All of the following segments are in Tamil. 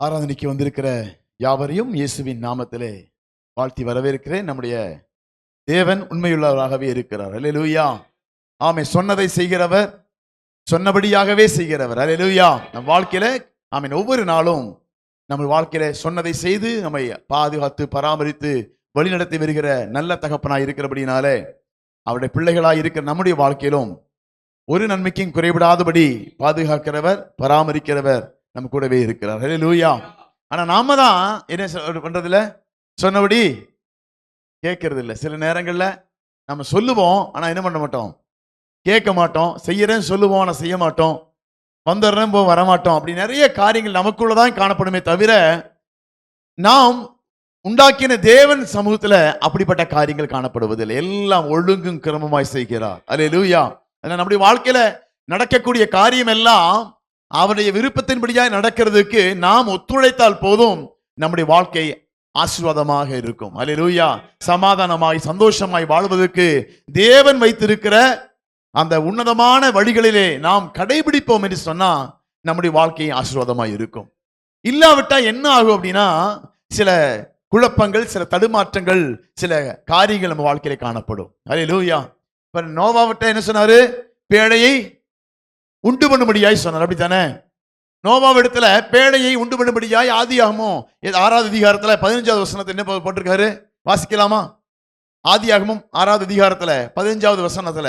ஆராதனைக்கு வந்திருக்கிற யாவரையும் இயேசுவின் நாமத்திலே வாழ்த்தி வரவேற்கிறேன். நம்முடைய தேவன் உண்மையுள்ளவராகவே இருக்கிறார். அல்லேலூயா. ஆமே. சொன்னதை செய்கிறவர், சொன்னபடியாகவே செய்கிறவர். அல்லேலூயா. நம் வாழ்க்கையில ஆமீன் ஒவ்வொரு நாளும் நம்ம வாழ்க்கையில சொன்னதை செய்து நம்மை பாதுகாத்து பராமரித்து வழிநடத்தி வருகிற நல்ல தகப்பனாய் இருக்கிறபடினாலே அவருடைய பிள்ளைகளாய் இருக்கிற நம்முடைய வாழ்க்கையிலும் ஒரு நன்மைக்கும் குறைபடாதபடி பாதுகாக்கிறவர், பராமரிக்கிறவர் நம்ம கூடவே இருக்கிறார். அல்லேலூயா. ஆனா நாம தான் என்ன பண்றதில்ல, சொன்னபடி கேட்கறது இல்லை. சில நேரங்கள்ல நம்ம சொல்லுவோம், ஆனா என்ன பண்ண மாட்டோம், கேட்க மாட்டோம். செய்யறேன்னு சொல்லுவோம், ஆனா செய்ய மாட்டோம். வந்துடுறேன் போ வரமாட்டோம். அப்படி நிறைய காரியங்கள் நமக்குள்ளதான் காணப்படுமே தவிர நாம் உண்டாக்கின தேவன் சமூகத்துல அப்படிப்பட்ட காரியங்கள் காணப்படுவதில்லை. எல்லாம் ஒழுங்கும் கிரமமாய் செய்கிறார். அல்லேலூயா. நம்முடைய வாழ்க்கையில நடக்கக்கூடிய காரியம் எல்லாம் அவருடைய விருப்பத்தின்படியாய் நடக்கிறதுக்கு நாம் ஒத்துழைத்தால் போதும் நம்முடைய வாழ்க்கை ஆசீர்வாதமாக இருக்கும். அல்லேலூயா. சமாதானமாய் சந்தோஷமாய் வாழ்வதற்கு தேவன் வைத்திருக்கிற அந்த உன்னதமான வழிகளிலே நாம் கடைபிடிப்போம் என்று சொன்னா நம்முடைய வாழ்க்கை ஆசீர்வாதமாய் இருக்கும். இல்லாவிட்டா என்ன ஆகும் அப்படின்னா சில குழப்பங்கள், சில தடுமாற்றங்கள், சில காரியங்கள் நம்ம வாழ்க்கையில காணப்படும். அல்லேலூயா. இப்ப நோவாவிட்ட என்ன சொன்னாரு, பேழையை உண்டு பண்ணும்படியாய் சொன்னார். அப்படித்தானே? நோவாவிடத்துல பேழையை உண்டு பண்ணும்படியாய் ஆதியாகமம் 6வது அதிகாரத்துல 15வது வசனத்தை என்ன போட்டிருக்காரு, வாசிக்கலாமா? ஆதியாகமம் 6வது அதிகாரத்துல 15வது வசனத்துல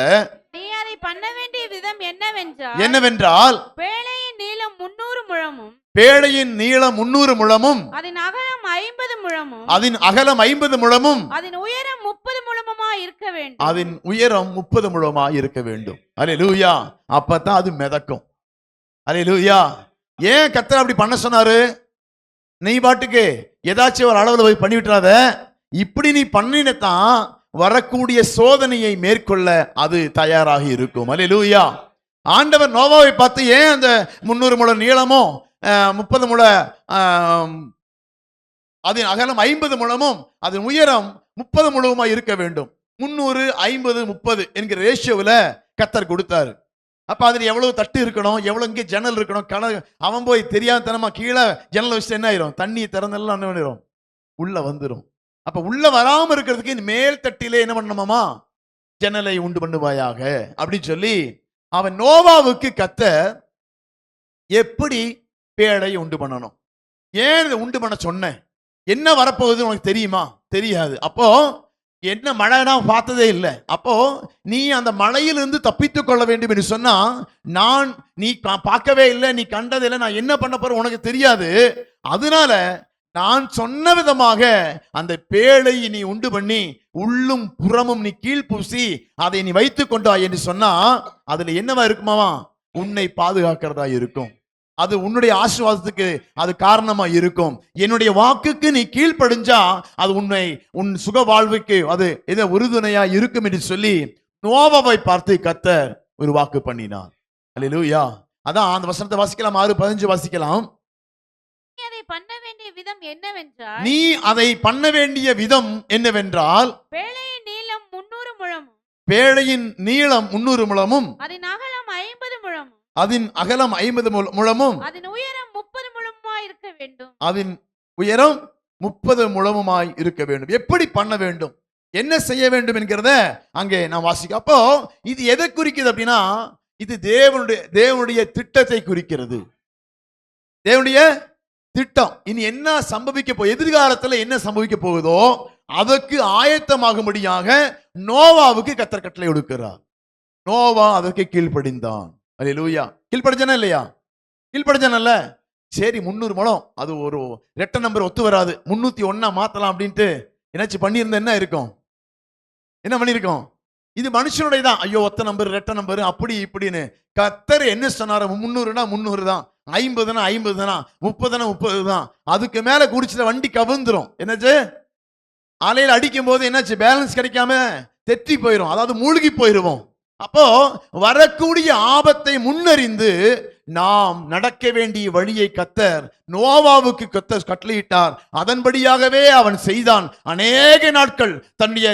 நீ அதை பண்ண வேண்டிய விதம் என்னவென்றால் பேழையின் நீளம் 300 முழமும், பேழையின் நீளம் 300 முழமும், அதன் அகலம் 50 முழமும், அதன் அகலம் 50 முழமும், அதன் உயரம் 30 முழமுமாய் இருக்க வேண்டும். அதன் உயரம் 30 முழமாய் இருக்க வேண்டும். அல்லேலூயா. அப்பதான் அது மிதக்கும். அல்லேலூயா. ஏன் கர்த்தர் அப்படி பண்ண சொன்னாரு? நீ பாட்டுக்கு ஏதாச்சும் ஒரு அளவுல போய் பண்ணி விட்டுறாத. இப்படி நீ பண்ணினத்தான் வரக்கூடிய சோதனையை மேற்கொள்ள அது தயாராக இருக்கும். அல்லேலூயா. ஆண்டவர் நோவாவை பார்த்து ஏன் அந்த 300 முழ நீளமோ 30 முழ அதன் அகலம் 50 முழமும் அதன் உயரம் 30 முழவுமாய் இருக்க வேண்டும். 300 50 30 என்கிற ரேஷியோவில் கர்த்தர் கொடுத்தாரு. அப்ப அதுல எவ்வளவு தட்டு இருக்கணும், எவ்வளவு இங்கே ஜன்னல் இருக்கணும். அவன் போய் தெரியாதனமா கீழே ஜன்னல் வச்சு என்ன ஆயிரும், தண்ணி திறந்தெல்லாம் என்ன பண்ணிடும், உள்ள வந்துடும். அப்ப உள்ள வராம இருக்கிறதுக்கு மேல் தட்டிலே என்ன பண்ணணுமாமா, ஜன்னலை உண்டு பண்ணுவாயாக அப்படின்னு சொல்லி அவன் நோவாவுக்கு கர்த்தர் எப்படி பேழை உண்டு பண்ணணும், ஏன் இதை உண்டு பண்ண சொன்ன, என்ன வரப்போகுது உனக்கு தெரியுமா? தெரியாது. அப்போ என்ன மழைனா பார்த்ததே இல்லை. அப்போ நீ அந்த மழையிலிருந்து தப்பித்துக் கொள்ள வேண்டும் என்று சொன்னா, நீ பார்க்கவே இல்லை, நீ கண்டதில்லை, நான் என்ன பண்ண போறேன் உனக்கு தெரியாது. அதனால நான் சொன்ன விதமாக அந்த பேழை நீ உண்டு பண்ணி உள்ளும் புறமும் நீ கீழ்பூசி அதை நீ வைத்துக் கொண்டாய் என்று சொன்னா அதுல என்னவா இருக்குமாவா, உன்னை பாதுகாக்கிறதா இருக்கும். அது உன்னுடைய ஆசீர்வாதத்துக்கு அது காரணமா இருக்கும். என்னுடைய வாக்குக்கு நீ கீழ்ப்படிஞ்சா அது உன் சுக வாழ்வுக்கு அது எதை உறுதுணையா இருக்கும் என்று சொல்லி நோவாவை பார்த்து கர்த்தர் ஒரு வாக்கு பண்ணினார். அல்லேலூயா. அதான் அந்த வசனத்தை வாசிக்கலாம். 6:15 வாசிக்கலாம். நீ அதை பண்ண வேண்டிய விதம் என்னவென்றால் பேழையின் நீளம் 300 முழமும், பேழையின் நீளம் 300 முழமும், அதன் அகலம் 50 முழமும், அதன் அகலம் 50 முழமும், அதன் உயரம் 30 முழமுமாய் இருக்க வேண்டும். அதன் உயரம் 30 முழமுமாய் இருக்க வேண்டும். எப்படி பண்ண வேண்டும், என்ன செய்ய வேண்டும் என்கிறத அங்கே நான் வாசிக்க. அப்போ இது எதை குறிக்கிறது அப்படின்னா, இது தேவனுடைய திட்டத்தை குறிக்கிறது. தேவனுடைய திட்டம். இனி என்ன சம்பவிக்க எதிர்காலத்தில் என்ன சம்பவிக்க போகுதோ அதற்கு ஆயத்தமாகும்படியாக நோவாவுக்கு கர்த்தர் கட்டளை கொடுக்கிறார். நோவா அதற்கு கீழ்ப்படிந்தான். அல்லேலூயா. கீழ்ப்படிஞ்சானா இல்லையா? கீழ்ப்படிஞ்சானல்ல. சரி, 300 முழம் அது ஒரு ரெட்ட நம்பர் ஒத்து வராது, 301 மாத்தலாம் அப்படின்ட்டு என்னாச்சு பண்ணியிருந்தா என்ன இருக்கும், என்ன பண்ணிருக்கோம்? இது மனுஷனுடைய தான். ஐயோ ஒத்த நம்பர் ரெட்ட நம்பர் அப்படி இப்படின்னு. கர்த்தர் என்ன சொன்னாரு, 300னா 300 தான், 50னா 50 தானா, 30னா 30 தான். அதுக்கு மேல குடிச்சிட வண்டி கவிழ்ந்துரும். என்னாச்சு, அலையில அடிக்கும் போது என்னாச்சு, பேலன்ஸ் கிடைக்காம தெற்றி போயிடும், அதாவது மூழ்கி போயிருவோம். அப்போ வரக்கூடிய ஆபத்தை முன்னறிந்து நாம் நடக்க வேண்டிய வழியை கர்த்தர் நோவாவுக்கு கர்த்தர் கட்டளையிட்டார். அதன்படியாகவே அவன் செய்தான். அநேக நாட்கள் தன்னுடைய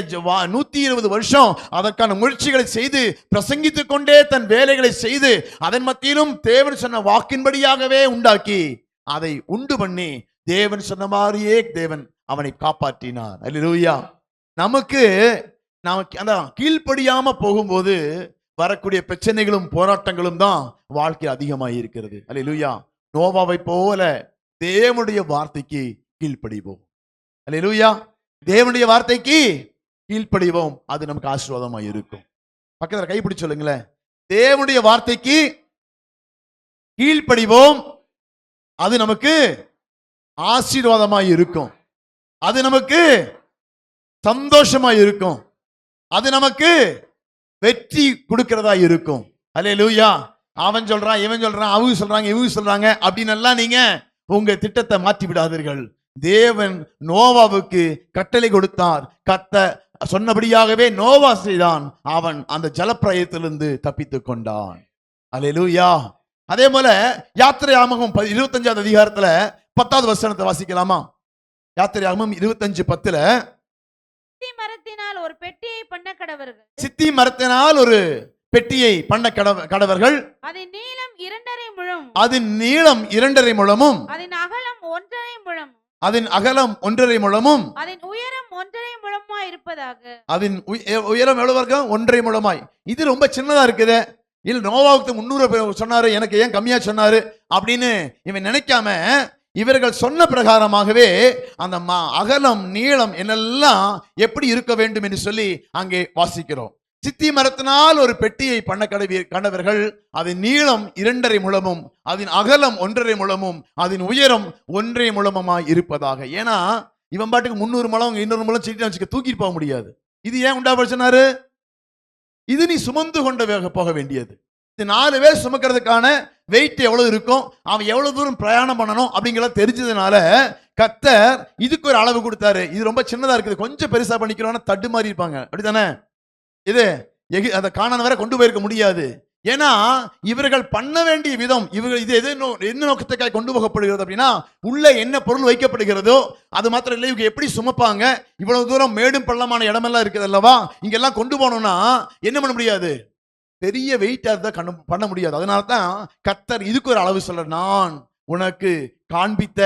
120 வருஷம் அதற்கான முயற்சிகளை செய்து பிரசங்கித்துக் கொண்டே தன் வேலைகளை செய்து அதன் மத்தியிலும் தேவன் சொன்ன வாக்கின்படியாகவே உண்டாக்கி அதை உண்டு பண்ணி தேவன் சொன்ன மாதிரியே தேவன் அவனை காப்பாற்றினார். அல்லேலூயா. நமக்கு அதான் கீழ்ப்படியாம போகும்போது வரக்கூடிய பிரச்சனைகளும் போராட்டங்களும் தான் வாழ்க்கை அதிகமாக இருக்கிறது. அல்லேலூயா. நோவாவை போல தேவனுடைய வார்த்தைக்கு கீழ்ப்படிவோம். அல்லேலூயா. தேவனுடைய வார்த்தைக்கு கீழ்ப்படிவோம். அது நமக்கு ஆசீர்வாதமாக இருக்கும். பக்கத்துல கைப்பிடிச்சு சொல்லுங்களேன், தேவனுடைய வார்த்தைக்கு கீழ்ப்படிவோம். அது நமக்கு ஆசீர்வாதமாய் இருக்கும். அது நமக்கு சந்தோஷமாய் இருக்கும். அது நமக்கு வெற்றி கொடுக்கிறதா இருக்கும். அல்லேலூயா. அவன் சொல்றான், இவன் சொல்றான், அவங்க சொல்றாங்க, இவங்க சொல்றாங்க அப்படின்னு எல்லாம் நீங்க உங்க திட்டத்தை மாற்றி விடாதீர்கள். தேவன் நோவாவுக்கு கட்டளை கொடுத்தார். சொன்னபடியாகவே நோவா செய்தான். அவன் அந்த ஜலப்பிரயத்திலிருந்து தப்பித்துக் கொண்டான். அல்லேலூயா. அதே போல யாத்திரையாகமம் 25வது அதிகாரத்துல 10வது வசனத்தை வாசிக்கலாமா? யாத்திரையாகமம் 25:10 சித்தி மரத்தினால் ஒரு பெட்டியை பண்ண கடவர்கள். சித்தி மரத்தினால் ஒரு பெட்டியை பண்ண கடவர்கள். அதன் நீளம் 2.5 முழம். அதன் நீளம் 2.5 முழமும். அதன் அகலம் 1.5 முழம். அதன் அகலம் 1.5 முழமும். அதன் உயரம் 1.5 முழமாய் இருப்பதாக. அதன் உயரம் எவ்வளவு இருக்கும்? 1.5 முழமாய். இது ரொம்ப சின்னதா இருக்குது. இல்ல நோவாவுக்கு 300 சொன்னாரு, எனக்கு ஏன் கம்மியா சொன்னாரு அப்படின்னு இவன் நினைக்காம இவர்கள் சொன்ன பிரகாரமாகவே அந்த அகலம் நீளம் என்னெல்லாம் எப்படி இருக்க வேண்டும் என்று சொல்லி அங்கே வாசிக்கிறோம். சித்தி மரத்தினால் ஒரு பெட்டியை பண்ண கண்டவர்கள். அதன் நீளம் 2.5 முழமும், அதன் அகலம் 1.5 முழமும், அதன் உயரம் 1.5 முழமுமாய் இருப்பதாக. ஏன்னா இவன் பாட்டுக்கு 300 முழம் 200 முழம் சீட்டு வச்சுக்க தூக்கிட்டு போக முடியாது. இது ஏன் உண்டா சொன்னாரு? இது நீ சுமந்து கொண்டு போக வேண்டியது. இது 4 பேர் சுமக்கிறதுக்கான வெயிட் எவ்வளவு இருக்கும், அவன் எவ்வளவு தூரம் பிரயாணம் பண்ணணும் அப்படிங்கிறத தெரிஞ்சதுனால கர்த்தர் இதுக்கு ஒரு அளவு கொடுத்தாரு. இது ரொம்ப சின்னதா இருக்குது, கொஞ்சம் பெருசா பண்ணிக்கிறோம்னா தட்டு மாதிரி இருப்பாங்க, அப்படித்தானே? இது அந்த கானான் வரை கொண்டு போயிருக்க முடியாது. ஏன்னா இவர்கள் பண்ண வேண்டிய விதம், இவர்கள் இது என்ன நோக்கத்துக்காக கொண்டு போகப்படுகிறது அப்படின்னா, உள்ள என்ன பொருள் வைக்கப்படுகிறதோ அது மாத்திரம் இல்லை, இவங்க எப்படி சுமப்பாங்க, இவ்வளவு தூரம் மேடும் பள்ளமான இடமெல்லாம் இருக்குது அல்லவா, இங்கெல்லாம் கொண்டு போனோம்னா என்ன பண்ண முடியாது, பெரிய வெயிட்டா தான் பண்ண முடியாது. அதனால தான் கர்த்தர் இதுக்கு ஒரு அளவு சொல்ற, நான் உனக்கு காண்பித்த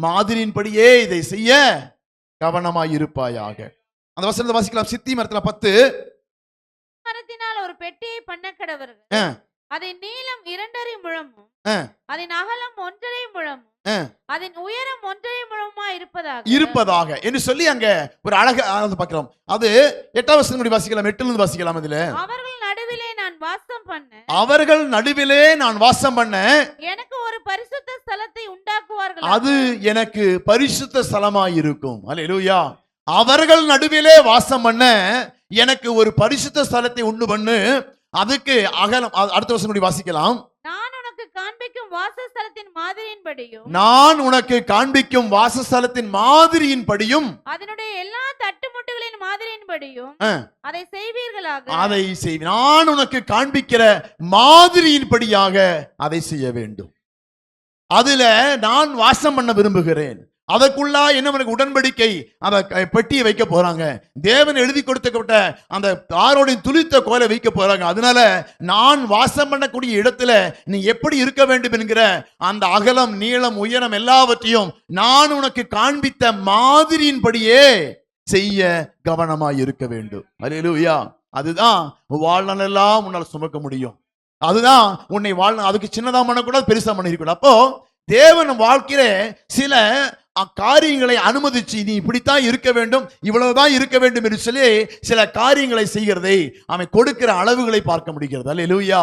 மாதிரியின்படியே இதை செய்ய கவனமாய் இருப்பாயாக. அந்த வசனத்தை வாசிக்கலாம். சித்தி மரத்துல 10 மரத்தினால் ஒரு பெட்டியை பண்ண கடவர்கள். அதன் நீளம் 2.5 முழமும், அதன் அகலம் 1.5 முழமும், அதன் உயரம் 1.5 முழமா இருப்பதாக என்று சொல்லி அங்க ஒரு அழக பார்க்கிறோம். அது 8வது வசனம் வாசிக்கலாம். 8லிருந்து வாசிக்கலாம். அதுல அவர்கள் நடுவிலே நான் வாசம் பண்ண, அவர்கள் நடுவிலே நான் வாசம் பண்ண எனக்கு ஒரு பரிசுத்த ஸ்தலத்தை உண்டாக்குவார்கள். அது எனக்கு பரிசுத்த ஸ்தலமாய் இருக்கும். அல்லேலூயா. அவர்கள் நடுவிலே வாசம் பண்ண எனக்கு ஒரு பரிசுத்த ஸ்தலத்தை உண்டு பண்ணு. அதுக்கு அகலம், அடுத்த வருஷம் வாசிக்கலாம். நான் உனக்கு காண்பிக்கும் வாசஸ்தலத்தின் மாதிரியின்படியும், நான் உனக்கு காண்பிக்கும் வாசஸ்தலத்தின் மாதிரியின்படியும், அதனுடைய எல்லா தட்டுமுட்டுகளின் மாதிரியின்படியும் அதை செய்வீர்களாக. அதை செய், நான் உனக்கு காண்பிக்கிற மாதிரியின்படியாக அதை செய்ய வேண்டும். அதுல நான் வாசம் பண்ண விரும்புகிறேன். அதற்குள்ளா என்ன உடன்படிக்கை, அந்த பெட்டியை வைக்க போறாங்க. தேவன் எழுதி கொடுத்த அந்த ஆரோடின் துளித்த கோலை வைக்க போறாங்க. அதனால நான் வாசம் பண்ணக்கூடிய இடத்துல நீ எப்படி இருக்க வேண்டும் என்கிற அந்த அகலம் நீளம் உயரம் எல்லாவற்றையும் நான் உனக்கு காண்பித்த மாதிரியின்படியே செய்ய கவனமாய் இருக்க வேண்டும். அல்லேலூயா. அதுதான் வாழ்நாள் எல்லாம் உன்னால் சுமக்க முடியும். அதுதான் உன்னை வாழ்நாள், அதுக்கு சின்னதா பண்ணக்கூடாது, பெருசா பண்ணிருக்கூடாது. அப்போ தேவன் வாழ்க்கையில சில காரியங்களை அனுமதிச்சு நீ இப்படித்தான் இருக்க வேண்டும், இவ்வளவுதான் இருக்க வேண்டும் என்று சொல்லி சில காரியங்களை செய்கிறதை அவன் கொடுக்கிற அளவுகளை பார்க்க முடிகிறது. அல்லேலூயா.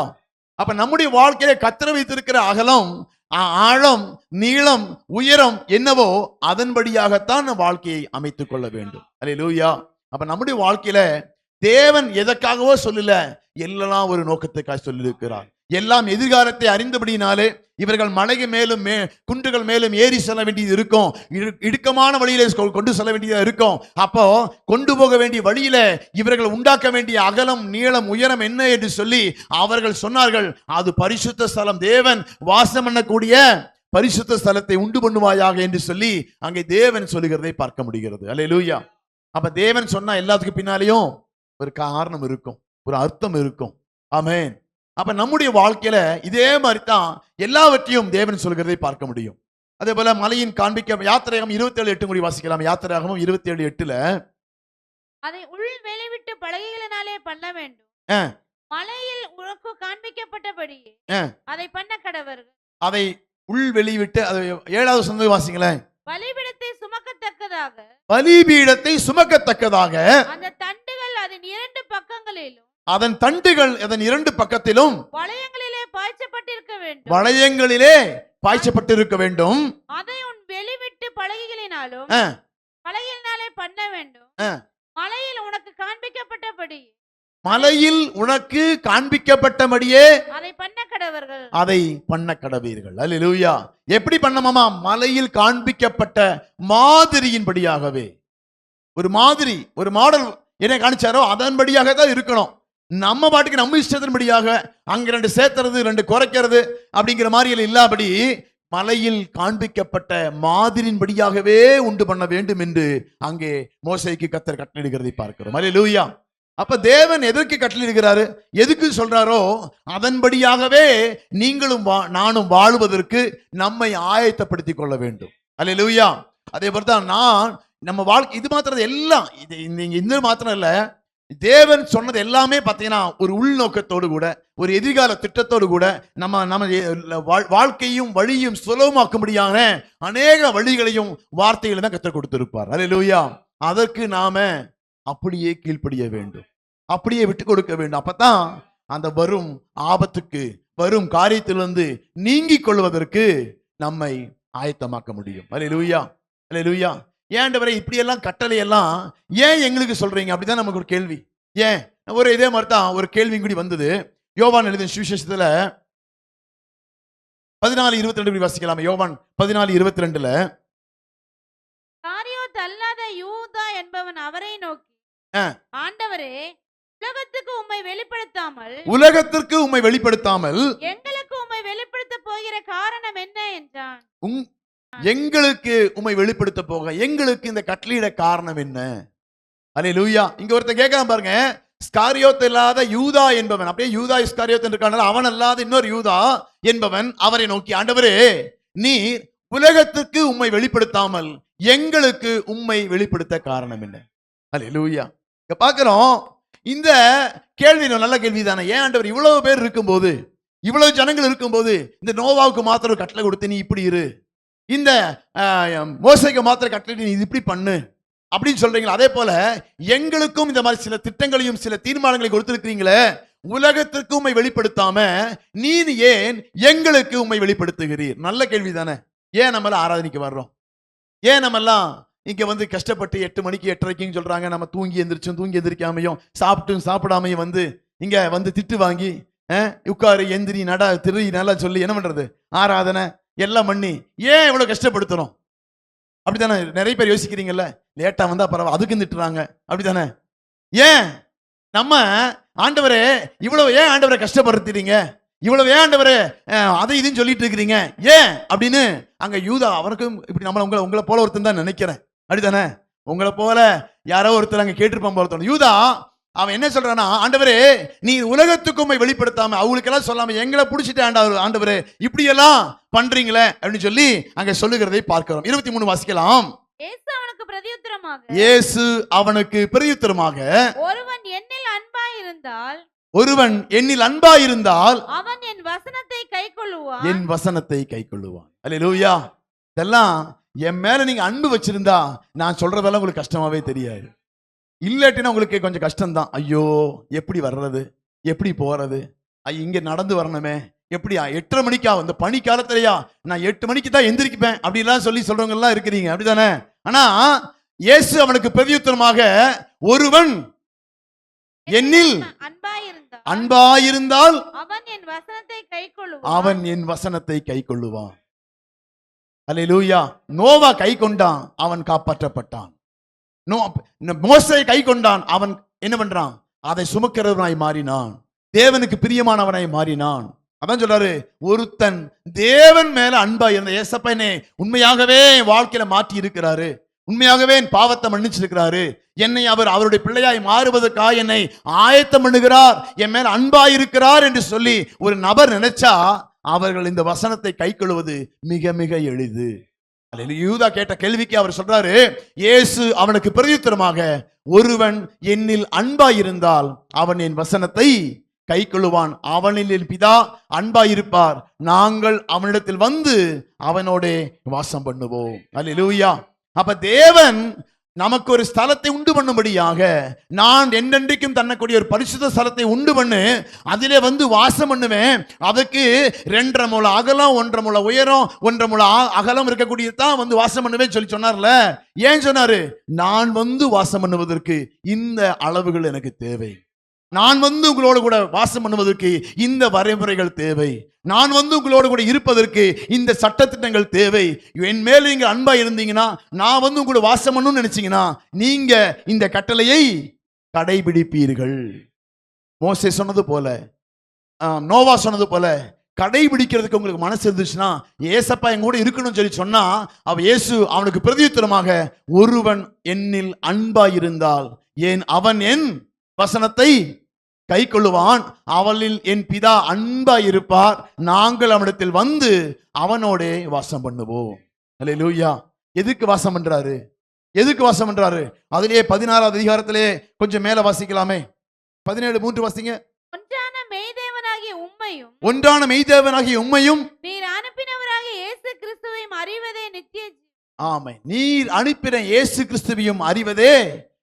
அப்ப நம்முடைய வாழ்க்கையில கர்த்தர் வைத்திருக்கிற அகலம் ஆழம் நீளம் உயரம் என்னவோ அதன்படியாகத்தான் வாழ்க்கையை அமைத்துக் கொள்ள வேண்டும். அல்லேலூயா. அப்ப நம்முடைய வாழ்க்கையில தேவன் எதற்காகவோ சொல்லல, எல்லாம் ஒரு நோக்கத்துக்காக சொல்லியிருக்கிறார். எல்லாம் எதிர்காலத்தை அறிந்தபடினாலே இவர்கள் மலைக்கு மேலும் குன்றுகள் மேலும் ஏறி செல்ல வேண்டியது இருக்கும், இடுக்கமான வழியில கொண்டு செல்ல வேண்டியதா இருக்கும். அப்போ கொண்டு போக வேண்டிய வழியில இவர்கள் உண்டாக்க வேண்டிய அகலம் நீளம் உயரம் என்ன என்று சொல்லி அவர்கள் சொன்னார்கள். அது பரிசுத்த ஸ்தலம், தேவன் வாசம் பண்ணக்கூடிய பரிசுத்த ஸ்தலத்தை உண்டு பண்ணுவாயாக என்று சொல்லி அங்கே தேவன் சொல்லுகிறதை பார்க்க முடிகிறது. அல்லேலூயா. அப்ப தேவன் சொன்னா எல்லாத்துக்கும் பின்னாலேயும் ஒரு காரணம் இருக்கும், ஒரு அர்த்தம் இருக்கும். ஆமென். அப்ப நம்முடைய வாழ்க்கையில இதே மாதிரி தான் எல்லாவற்றையும் தேவன் சொல்கிறதை பார்க்க முடியும். அதே போல மலையின் காண்பிக்க யாத்திரையாகமம் 27:8 கூடி வாசிக்கலாம். யாத்திரையாகமம் 27:8 அதை உள் வெளிவிட்டு பலகைகளினாலே பண்ண வேண்டும். மலையில் உனக்கு காண்பிக்கப்பட்டபடி அதை பண்ண கடவர்கள். அதை உள் வெளிவிட்டு அது 7வது வசனம் வாசிங்களேன். பலிபீடத்தை சுமக்கத்தக்கதாக, பலிபீடத்தை சுமக்கத்தக்கதாக அந்த தண்டுகள் அதன் 2 பக்கங்களிலும், அதன் தண்டுகள் அதன் 2 பக்கத்திலும் வளையங்களிலே பாய்ச்சப்பட்டிருக்க வேண்டும். வளையங்களிலே பாய்ச்சப்பட்டிருக்க வேண்டும். அதை உன் வெளிவிட்டு பலகைகளினாலும் பலகைகளினாலே பண்ண வேண்டும். மலையில் உனக்கு காண்பிக்கப்பட்டபடி, மலையில் உனக்கு காண்பிக்கப்பட்டபடியே அதை பண்ண கடவர்கள். அதை பண்ண கடவீர்கள். அல்லேலூயா. எப்படி பண்ணமாமா? மலையில் காண்பிக்கப்பட்ட மாதிரியின்படியாகவே. ஒரு மாதிரி, ஒரு மாடல் என்ன காணிச்சாரோ அதன்படியாக தான் இருக்கணும். நம்ம பாட்டுக்கு நம்ம இஷ்டத்தின்படியாக அங்க 2 சேர்த்துறது 2 குறைக்கிறது அப்படிங்கிற மாதிரி இல்லாபடி மலையில் காண்பிக்கப்பட்ட மாதிரியின்படியாகவே உண்டு பண்ண வேண்டும் என்று அங்கே மோசேக்கு கர்த்தர் கட்டளையிடுகிறதை பார்க்கிறோம். அல்லேலூயா. அப்ப தேவன் எதற்கு கட்டளையிடுகிறாரு, எதுக்கு சொல்றாரோ அதன்படியாகவே நீங்களும் நானும் வாழுவதற்கு நம்மை ஆயத்தப்படுத்திக் கொள்ள வேண்டும். அல்லேலூயா. அதே போலதான் நம்ம வாழ்க்கை இது மாத்திரம் எல்லாம் இந்த மாத்திரம் இல்ல, தேவன் சொன்னது எல்லாமே பார்த்தீங்கன்னா ஒரு உள்நோக்கத்தோடு கூட, ஒரு எதிர்கால திட்டத்தோடு கூட நம்ம வாழ்க்கையும் வழியும் சுலபமாக்கும்படியான அநேக வழிகளையும் வார்த்தைகளை தான் கற்றுக் கொடுத்திருப்பார். அல்லேலூயா. அதற்கு நாம அப்படியே கீழ்ப்படிய வேண்டும், அப்படியே விட்டு கொடுக்க வேண்டும். அப்பதான் அந்த வரும் ஆபத்துக்கு, வரும் காரியத்திலிருந்து நீங்கிக் கொள்வதற்கு நம்மை ஆயத்தமாக்க முடியும். அல்லேலூயா. அல்லேலூயா. ஏன்டவரே இப்படி எல்லாம் கட்டளை எல்லாம் ஏன் எங்களுக்கு சொல்றீங்க? அப்படிதான் நமக்கு ஒரு கேள்வி. ஏன் ஒரு இதே மாதிரி தான் ஒரு கேள்வி கூடி வந்தது. யோவான் எழுதின சுவிசேஷத்துல 14:22 வாசிக்கலாம். யோவான் 14:22 காரியோத் அல்லாத யூதா என்பவன் அவரை நோக்கி, ஆண்டவரே, உலகத்துக்கு உம்மை வெளிப்படுத்தாமல் எங்களுக்கு உம்மை வெளிப்படுத்த போகிற காரணம் என்ன என்றான். எங்களுக்கு உம்மை வெளிப்படுத்த போக எங்களுக்கு இந்த கட்டளையிட காரணம் என்ன? அல்லேலூயா. இங்க ஒருத்தர் கேட்கலாம் பாருங்க, ஸ்காரியோத் இல்லாத யூதா என்பவன், அப்படியே யூதா ஸ்காரியோத் இருக்கான அவன் அல்லாத இன்னொரு யூதா என்பவன் அவரை நோக்கி, ஆண்டவரே, நீர் உலகத்துக்கு உம்மை வெளிப்படுத்தாமல் எங்களுக்கு உம்மை வெளிப்படுத்த காரணம் என்ன? அல்லேலூயா. இங்க பார்க்கிறோம், இந்த கேள்வி நல்ல கேள்விதானே. ஏன் ஆண்டவர் இவ்வளவு பேர் இருக்கும்போது, இவ்வளவு ஜனங்கள் இருக்கும்போது இந்த நோவாவுக்கு மாத்திரம் கட்டளை கொடுத்து நீ இப்படி இரு, இந்த மோசேக்கு மாத்திரம் கட்டளை நீ இப்படி பண்ணு அப்படின்னு சொல்றீங்களா? அதே போல எங்களுக்கும் இந்த மாதிரி சில திட்டங்களையும் சில தீர்மானங்களையும் கொடுத்திருக்கிறீங்களே, உலகத்திற்கு உம்மை வெளிப்படுத்தாம நீர் ஏன் எங்களுக்கு உம்மை வெளிப்படுத்துகிறீர்? நல்ல கேள்விதானே. ஏன் நம்ம ஆராதனைக்கு வர்றோம்? ஏன் நம்ம எல்லாம் இங்க வந்து கஷ்டப்பட்டு 8 மணிக்கு 8:30 சொல்றாங்க, நம்ம தூங்கி எந்திரிக்காமையும் சாப்பிட்டும் சாப்பிடாமையும் வந்து இங்க வந்து திட்டு வாங்கி உட்காரு எந்திரி நட திரு நல்லா சொல்லி என்ன பண்றது, ஆராதனை எல்லாம் பண்ணி ஏன் இவ்வளவு கஷ்டப்படுத்துறோம்? அப்படித்தானே நிறைய பேர் யோசிக்கிறீங்கல்ல. லேட்டா வந்தா பரவாயில்ல, அதுக்கு திட்டுறாங்க, அப்படித்தானே. ஏன் நம்ம ஆண்டவரே இவ்வளவு ஏன் ஆண்டவரை கஷ்டப்படுத்துறீங்க, இவ்வளவு ஏன் ஆண்டவரே அதை இதுன்னு சொல்லிட்டு இருக்கிறீங்க ஏன் அப்படின்னு அங்க யூதா அவருக்கும் இப்படி உங்களை போல ஒருத்தன் தான் நினைக்கிறேன், அப்படித்தானே. உங்களை போல யாரோ ஒருத்தர் அங்க கேட்டிருப்பான் போல. யூதா அவன் என்ன சொல்றானா, ஆண்டவரே நீ உலகத்துக்கும் வெளிப்படுத்தாம அவங்களுக்கு எல்லாம் சொல்லாம எங்களை பிடிச்சிட்டு ஆண்டவரே இப்படி எல்லாம் பண்றீங்களே அப்படின்னு சொல்லி அங்க சொல்லுகிறதை பார்க்கிறோம். 23 வாசிக்கலாம். இயேசு அவனுக்கு பிரதியுத்தரமாக, ஒருவன் என்னில் அன்பாயிருந்தால் அவன் என் வசனத்தை கைக்கொள்ளுவான். அல்லேலூயா. இதெல்லாம் என் மேல நீங்க அன்பு வச்சிருந்தா நான் சொல்றதெல்லாம் உங்களுக்கு கஷ்டமாவே தெரியாது. இல்லாட்டினா உங்களுக்கு கொஞ்சம் கஷ்டம்தான். ஐயோ எப்படி வர்றது, எப்படி போறது, இங்க நடந்து வரணுமே, எப்படியா 8:30 மணிக்கா இந்த பனி காலத்திலயா நான் 8 மணிக்கு தான் எந்திரிப்பேன் அப்படிலாம் சொல்றவங்க எல்லாம் இருக்கிறீங்க, அப்படித்தானே. ஆனா இயேசு அவனுக்கு பிரதியுத்தரமாக, ஒருவன் என்னில் அன்பாயிருந்தால் அவன் என் வசனத்தை கைக்கொள்ளுவான். அல்லேலூயா. நோவா கை கொண்டான், அவன் காப்பாற்றப்பட்டான். மோசே கை கொண்டான், அவன் என்ன பண்றான், அதை சுமக்கிறவனாய் மாறினான், தேவனுக்கு பிரியமானவனாய் மாறினான். அதான் சொல்றாரு, ஒருத்தன் தேவன் மேல அன்பா இருந்த ஏசப்பனே உண்மையாகவே வாழ்க்கையில மாற்றி இருக்கிறாரு, உண்மையாகவே என் பாவத்தை மன்னிச்சிருக்கிறாரு, என்னை அவருடைய பிள்ளையாய் மாறுவதற்காக என்னை ஆயத்தம் பண்ணுகிறார், என் மேல அன்பா இருக்கிறார் என்று சொல்லி ஒரு நபர் நினைச்சா அவர்கள் இந்த வசனத்தை கைக்கொள்வது மிக மிக எளிது. யூதா கேட்ட கேள்விக்கு அவர் சொல்றாரு, இயேசு அவனுக்கு பிரதியுத்தரமாக, ஒருவன் என்னில் அன்பாயிருந்தால் அவன் என் வசனத்தை கைக்கொள்ளுவான், அவனில் என் பிதா அன்பாயிருப்பார், நாங்கள் அவனிடத்தில் வந்து அவனோட வாசம் பண்ணுவோம். அல்லேலூயா. அப்ப தேவன் நமக்கு ஒரு ஸ்தலத்தை உண்டு பண்ணும்படியாக, நான் என்றென்றைக்கும் தன்னக்கூடிய ஒரு பரிசுத்த ஸ்தலத்தை உண்டு பண்ணு, அதிலே வந்து வாசம் பண்ணுவேன். அதுக்கு 2.5 முழ அகலம், 1.5 முழ உயரம், 1.5 முழ அகலம் இருக்கக்கூடியதான் வந்து வாசம் பண்ணுவேன் சொல்லி சொன்னார்ல. ஏன் சொன்னாரு? நான் வந்து வாசம் பண்ணுவதற்கு இந்த அளவுகள் எனக்கு தேவை. நான் வந்து உங்களோடு கூட வாசம் பண்ணுவதற்கு இந்த வரைமுறைகள் தேவை. நான் வந்து உங்களோடு கூட இருப்பதற்கு இந்த சட்டத்திட்டங்கள் தேவை. என் மேல நீங்க அன்பா இருந்தீங்கன்னா, நான் வந்து உங்களோட வாசம் பண்ணணும்னு நினைச்சீங்கன்னா, நீங்க இந்த கட்டளையை கடைபிடிப்பீர்கள். மோசே சொன்னது போல, நோவா சொன்னது போல, கடைபிடிக்கிறதுக்கு உங்களுக்கு மனசு இருந்துச்சுன்னா, ஏசப்பா எங்க கூட இருக்கணும்னு சொல்லி சொன்னா, இயேசு அவனுக்கு பிரதியுத்தரமாக, ஒருவன் என்னில் அன்பா இருந்தால் அவன் என் வசனத்தை கை கொள்ளுவான், அவளில் என் பிதா அன்பா இருப்பார், நாங்கள் அவனிடத்தில் வந்து அவனோட வாசம் பண்ணுவோம். அல்லேலூயா. எதுக்கு வாசம் பண்றாரு? எதுக்கு வாசம் பண்றாரு? அதிலே 16வது அதிகாரத்திலே கொஞ்சம் மேல வாசிக்கலாமே. 17:3 வாசிங்க. ஒன்றான மெய்தேவனாகிய உம்மையும், ஒன்றான மெய்தேவனாகிய உம்மையும் நீர் அனுப்பினவராகிய இயேசு கிறிஸ்துவையும் அறிவதே நித்திய ஆமென். நீர் அனுப்பின இயேசு கிறிஸ்துவையும் அறிவதே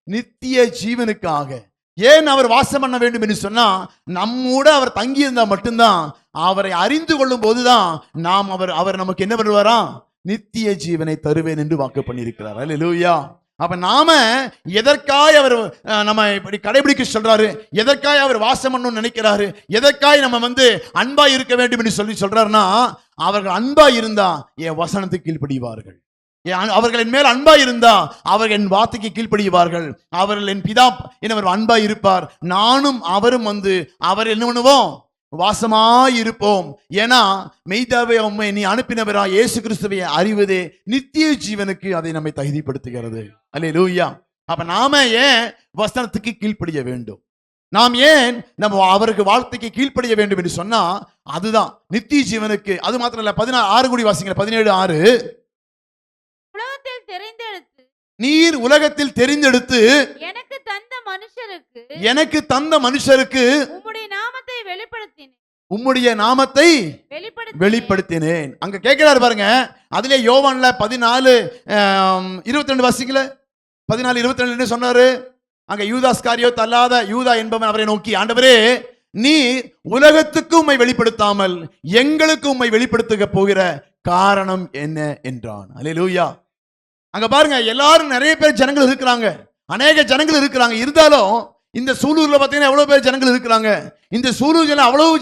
நித்திய ஜீவனுக்காக. ஏன் அவர் வாசம் பண்ண வேண்டும் என்று சொன்னா, நம்மோட அவர் தங்கி இருந்தா மட்டும்தான், அவரை அறிந்து கொள்ளும் போதுதான் நாம் அவர் நமக்கு என்ன பண்ணுவாராம்? நித்திய ஜீவனை தருவேன் என்று வாக்கு பண்ணியிருக்கிறார். அல்லேலூயா. அப்ப நாம எதற்காய் அவர் நம்ம இப்படி கடைபிடிக்க சொல்றாரு, எதற்காய் அவர் வாசம் பண்ணணும்னு நினைக்கிறாரு, எதற்காய் நம்ம வந்து அன்பா இருக்க வேண்டும் என்று சொல்லி சொல்றாருன்னா, அவர்கள் அன்பா இருந்தா என் வசனத்துக்கு கீழ்ப்படிவார்கள். அவர்கள் என் மேல் அன்பா இருந்தா அவர்கள் என் வார்த்தைக்கு கீழ்ப்படிவார்கள். அவர்கள் என் பிதா என்னவர் அன்பா இருப்பார், நானும் அவரும் வந்து அவர் என்ன பண்ணுவோம்? வாசமாய் இருப்போம். ஏன்னா மெய்தாவே உம்மை நீ அனுப்பினவரா இயேசு கிறிஸ்துவை அறிவதே நித்திய ஜீவனுக்கு அதை நம்மை தகுதிப்படுத்துகிறது. அல்லேலூயா. அப்ப நாம ஏன் வசனத்துக்கு கீழ்ப்படிய வேண்டும்? நாம் ஏன் நம்ம அவருக்கு வார்த்தைக்கு கீழ்ப்படிய வேண்டும் என்று சொன்னா, அதுதான் நித்திய ஜீவனுக்கு. அது மாத்திரம் இல்ல, 16 கூடி வாசிங்க. 17:6. உலகத்தில் தெரிந்தெடுத்து, நீர் உலகத்தில் தெரிந்தெடுத்து எனக்கு தந்த மனுஷருக்கு, எனக்கு தந்த மனுஷருக்கு உம்முடைய நாமத்தை வெளிப்படுத்தினேன், உம்முடைய நாமத்தை வெளிப்படுத்தினேன். அங்க கேட்கிறாரு பாருங்க. அதிலே யோவான்ல 14:22 வாசிக்கல. 14:22 என்ன சொன்னாரு? அங்க யூதாஸ் காரியோத் அல்லாத யூதா என்பவன் அவரை நோக்கி, ஆண்டவரே, நீர் உலகத்துக்கு உம்மை வெளிப்படுத்தாமல் எங்களுக்கு உம்மை வெளிப்படுத்த போகிற காரணம் என்ன என்றான். அல்லேலூயா. அங்க பாருங்க, எல்லாரும் நிறைய பேர் ஜனங்கள் இருக்கிறாங்க, அநேக ஜனங்கள் இருக்கிறாங்க. இருந்தாலும் இந்த சூலூர்ல பாத்தீங்கன்னா எவ்வளவு பேர் ஜனங்கள் இருக்கிறாங்க. இந்த சூலூர்ல அவ்வளவு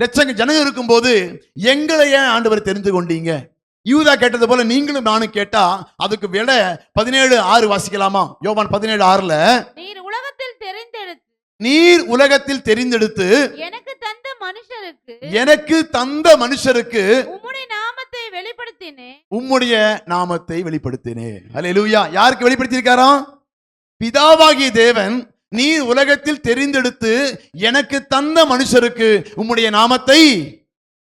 லட்சங்க ஜனங்கள் இருக்கும் போது எங்களை ஏன் ஆண்டவர் தெரிந்து கொண்டீங்க? யூதா கேட்டது போல நீங்களும் நானும் கேட்டா அதுக்கு விட 17:6 வாசிக்கலாமா? யோவான் 17:6. நீர் உலகத்தில் தெரிந்தெடுத்து, நீர் உலகத்தில் தெரிந்தெடுத்து எனக்கு தந்த மனுஷருக்கு, எனக்கு தந்த மனுஷருக்கு உம்முடைய நாமத்தை வெளிப்படுத்தினேன், உம்முடைய நாமத்தை வெளிப்படுத்தினேன். அல்லேலூயா. யாருக்கு வெளிப்படுத்தியிருக்காராம்? பிதாவாகிய தேவன் நீர் உலகத்தில் தெரிந்தெடுத்து எனக்கு தந்த மனுஷருக்கு உம்முடைய நாமத்தை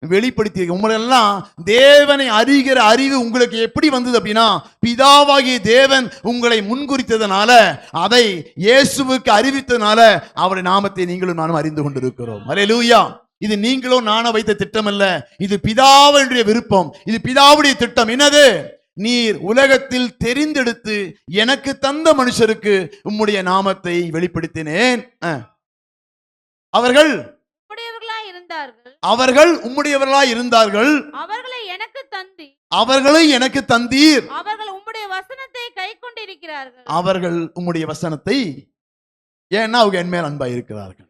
வெளிப்படுத்தி. உங்களெல்லாம் தேவனை அறிகிற அறிவு உங்களுக்கு எப்படி வந்தது அப்படின்னா, பிதாவாகிய தேவன் உங்களை முன்குறித்ததனால, அதை இயேசுவுக்கு அறிவித்ததனால அவருடைய நாமத்தை நீங்களும் நானும் அறிந்து கொண்டிருக்கிறோம். அல்லேலூயா. இது நீங்களோ நானோ வைத்த திட்டம் அல்ல, இது பிதாவுடைய விருப்பம், இது பிதாவுடைய திட்டம். என்னது? நீர் உலகத்தில் தெரிந்தெடுத்து எனக்கு தந்த மனுஷருக்கு உம்முடைய நாமத்தை வெளிப்படுத்தினேன். அவர்கள் உம்முடையவர்களாய் இருந்தார்கள், அவர்களை எனக்கு தந்தீர், அவர்கள் உம்முடைய வசனத்தை கைக்கொண்டிருக்கிறார்கள், அவர்கள் உம்முடைய வசனத்தை. ஏன்னா அவங்க என் மேல் அன்பா இருக்கிறார்கள்.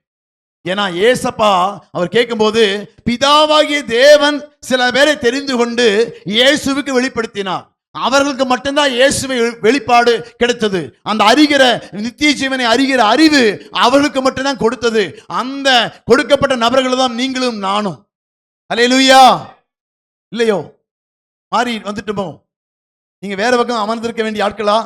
ஏன்னா ஏசப்பா அவர் கேட்கும்போது, பிதாவாகிய தேவன் சில பேரை தெரிந்து கொண்டு இயேசுவுக்கு வெளிப்படுத்தினார். அவர்களுக்கு மட்டும்தான் இயேசுவை வெளிப்பாடு கிடைத்தது. அந்த அறிகிற நித்திய ஜீவனை அறிகிற அறிவு அவர்களுக்கு மட்டும்தான் கொடுத்தது. அந்த கொடுக்கப்பட்ட நபர்கள் தான் நீங்களும் நானும். அல்லேலூயா. இல்லையோ? மாறி வந்துட்டுமோ? நீங்க வேற பக்கம் அமர்ந்திருக்க வேண்டிய ஆட்களா,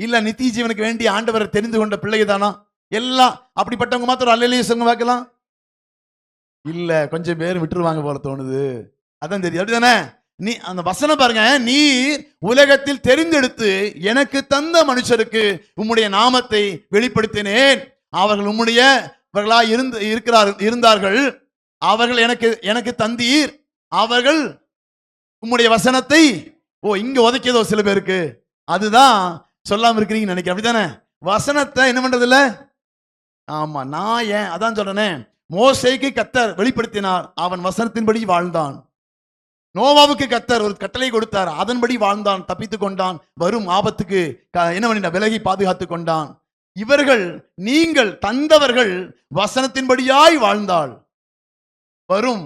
இல்ல நித்திய ஜீவனுக்கு வேண்டிய ஆண்டவரை தெரிந்து கொண்ட பிள்ளைங்க தானா? எல்லாம் அப்படிப்பட்டவங்க மாத்திரம் அல்லேலூயா சொல்லுங்க பார்க்கலாம். இல்ல, கொஞ்சம் பேர் விட்டுருவாங்க போல தோணுது. அதான் தெரியும், அப்படிதானே? நீ அந்த வசனம் பாருங்க, நீர் உலகத்தில் தெரிந்தெடுத்து எனக்கு தந்த மனுஷருக்கு உம்முடைய நாமத்தை வெளிப்படுத்தினேன். அவர்கள் உம்முடையவர்களாய் இருந்தார்கள். அவர்கள் எனக்கு தந்தீர். அவர்கள் உம்முடைய வசனத்தை இங்க ஒதுக்கியதோ சில பேருக்கு, அதுதான் சொல்லாம இருக்கிறீங்கன்னு நினைக்கிறேன், அப்படித்தானே? வசனத்தை என்ன பண்றது இல்ல? ஆமா, நான் அதான் சொல்றேனே, மோசேக்கு கர்த்தர் வெளிப்படுத்தினார், அவன் வசனத்தின்படி வாழ்ந்தான். நோவாவுக்கு கர்த்தர் ஒரு கட்டளை கொடுத்தார், அதன்படி வாழ்ந்தான், தப்பித்துக் கொண்டான். வரும் ஆபத்துக்கு என்ன பண்ணினான்? விலகி பாதுகாத்து கொண்டான். இவர்கள் நீங்கள் தந்தவர்கள் வசனத்தின்படியாய் வாழ்ந்தாள் வரும்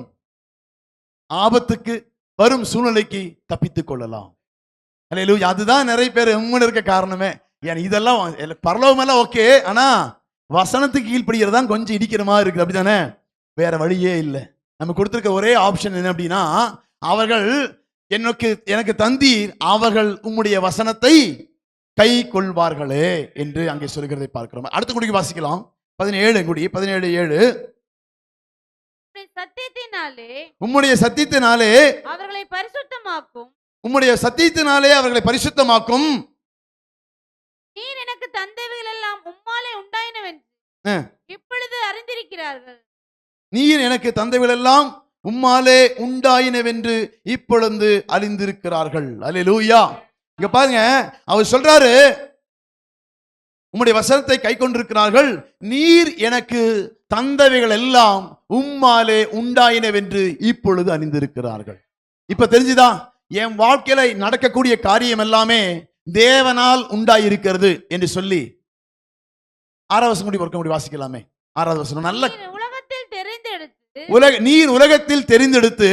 ஆபத்துக்கு, வரும் சூழ்நிலைக்கு தப்பித்துக் கொள்ளலாம். அல்லேலூயா. அதுதான் நிறைய பேர் இருக்க காரணமே. இதெல்லாம் பரலோகம் எல்லாம் ஓகே, ஆனா வசனத்துக்கு கீழ்படுகிறது தான் கொஞ்சம் இடிக்கிற மாதிரி இருக்கு, அப்படித்தானே? வேற வழியே இல்லை. நம்ம கொடுத்திருக்க ஒரே ஆப்ஷன் என்ன அப்படின்னா, அவர்கள் எனக்கு தந்தீர், அவர்கள் உம்முடைய வசனத்தை கை கொள்வார்களே என்று அங்கே சொல்கிறதை பார்க்கிறோம். அடுத்த குடிக்கு வாசிக்கலாம். 17:7. சத்தியத்தினாலே உம்முடைய சத்தியத்தினாலே அவர்களை பரிசுத்தமாக்கும். உம்முடைய சத்தியத்தினாலே அவர்களை பரிசுத்தமாக்கும். நீர் எனக்கு தந்தவைகள் எல்லாம் உம்மாலே உண்டாயினவென்று இப்பொழுது அறிந்திருக்கிறார்கள். நீர் எனக்கு தந்தவைகள் எல்லாம் உம்மாலே உண்டாயினவென்று இப்பொழுது அறிந்திருக்கிறார்கள். அல்லேலூயா. இங்க பாருங்க, அவர் சொல்றாரு, உம்முடைய வசனத்தை கை கொண்டிருக்கிறார்கள். நீர் எனக்கு தந்தவைகள் எல்லாம் உம்மாலே உண்டாயினவென்று இப்பொழுது அறிந்திருக்கிறார்கள். இப்ப தெரிஞ்சுதா? என் வாழ்க்கையில நடக்கக்கூடிய காரியம் எல்லாமே தேவனால் உண்டாயிருக்கிறது என்று சொல்லி 6வது வசனம் வாசிக்கலாமே. 6வது வசனம். நல்ல உலகத்தில் தெரிந்தெடுத்து நீர் உலகத்தில் தெரிந்தெடுத்து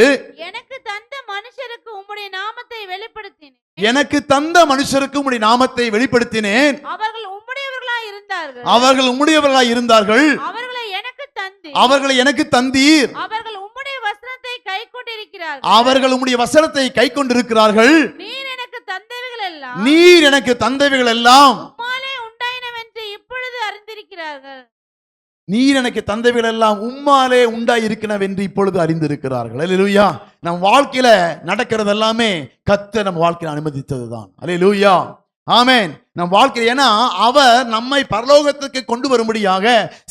எனக்கு தந்த மனுஷருக்கு உம்முடைய நாமத்தை வெளிப்படுத்தினேன். எனக்கு தந்த மனுஷருக்கு உம்முடைய நாமத்தை வெளிப்படுத்தினேன். அவர்கள் உம்முடையவர்களாய் இருந்தார்கள். அவர்கள் உம்முடையவர்களாய் இருந்தார்கள். அவர்களை எனக்கு தந்தீர். அவர்களை எனக்கு தந்தீர். அவர்கள் உம்முடைய வசனத்தை கைக்கொண்டிருக்கிறார்கள். அவர்கள் உம்முடைய வசனத்தை கைக்கொண்டிருக்கிறார்கள். நீர் எனக்கு தந்தவைகள் எல்லாம் நீர் எனக்கு தந்தவைகள் எல்லாம் உம்மாலே உண்டாயினவென்று இப்பொழுது அறிந்திருக்கிறார்கள். நீர் எனக்கு தந்தவைகள் எல்லாம் உம்மாலே உண்டாயிருக்கிறவென்று இப்பொழுது அறிந்திருக்கிறார்கள். அல்லேலூயா. நம் வாழ்க்கையில நடக்கிறது எல்லாமே கர்த்தர் நம் வாழ்க்கையில அனுமதித்ததுதான். அல்லேலூயா. ஆமென். நம் வாழ்க்கையில், ஏன்னா அவர் நம்மை பரலோகத்துக்கு கொண்டு வரும்படியாக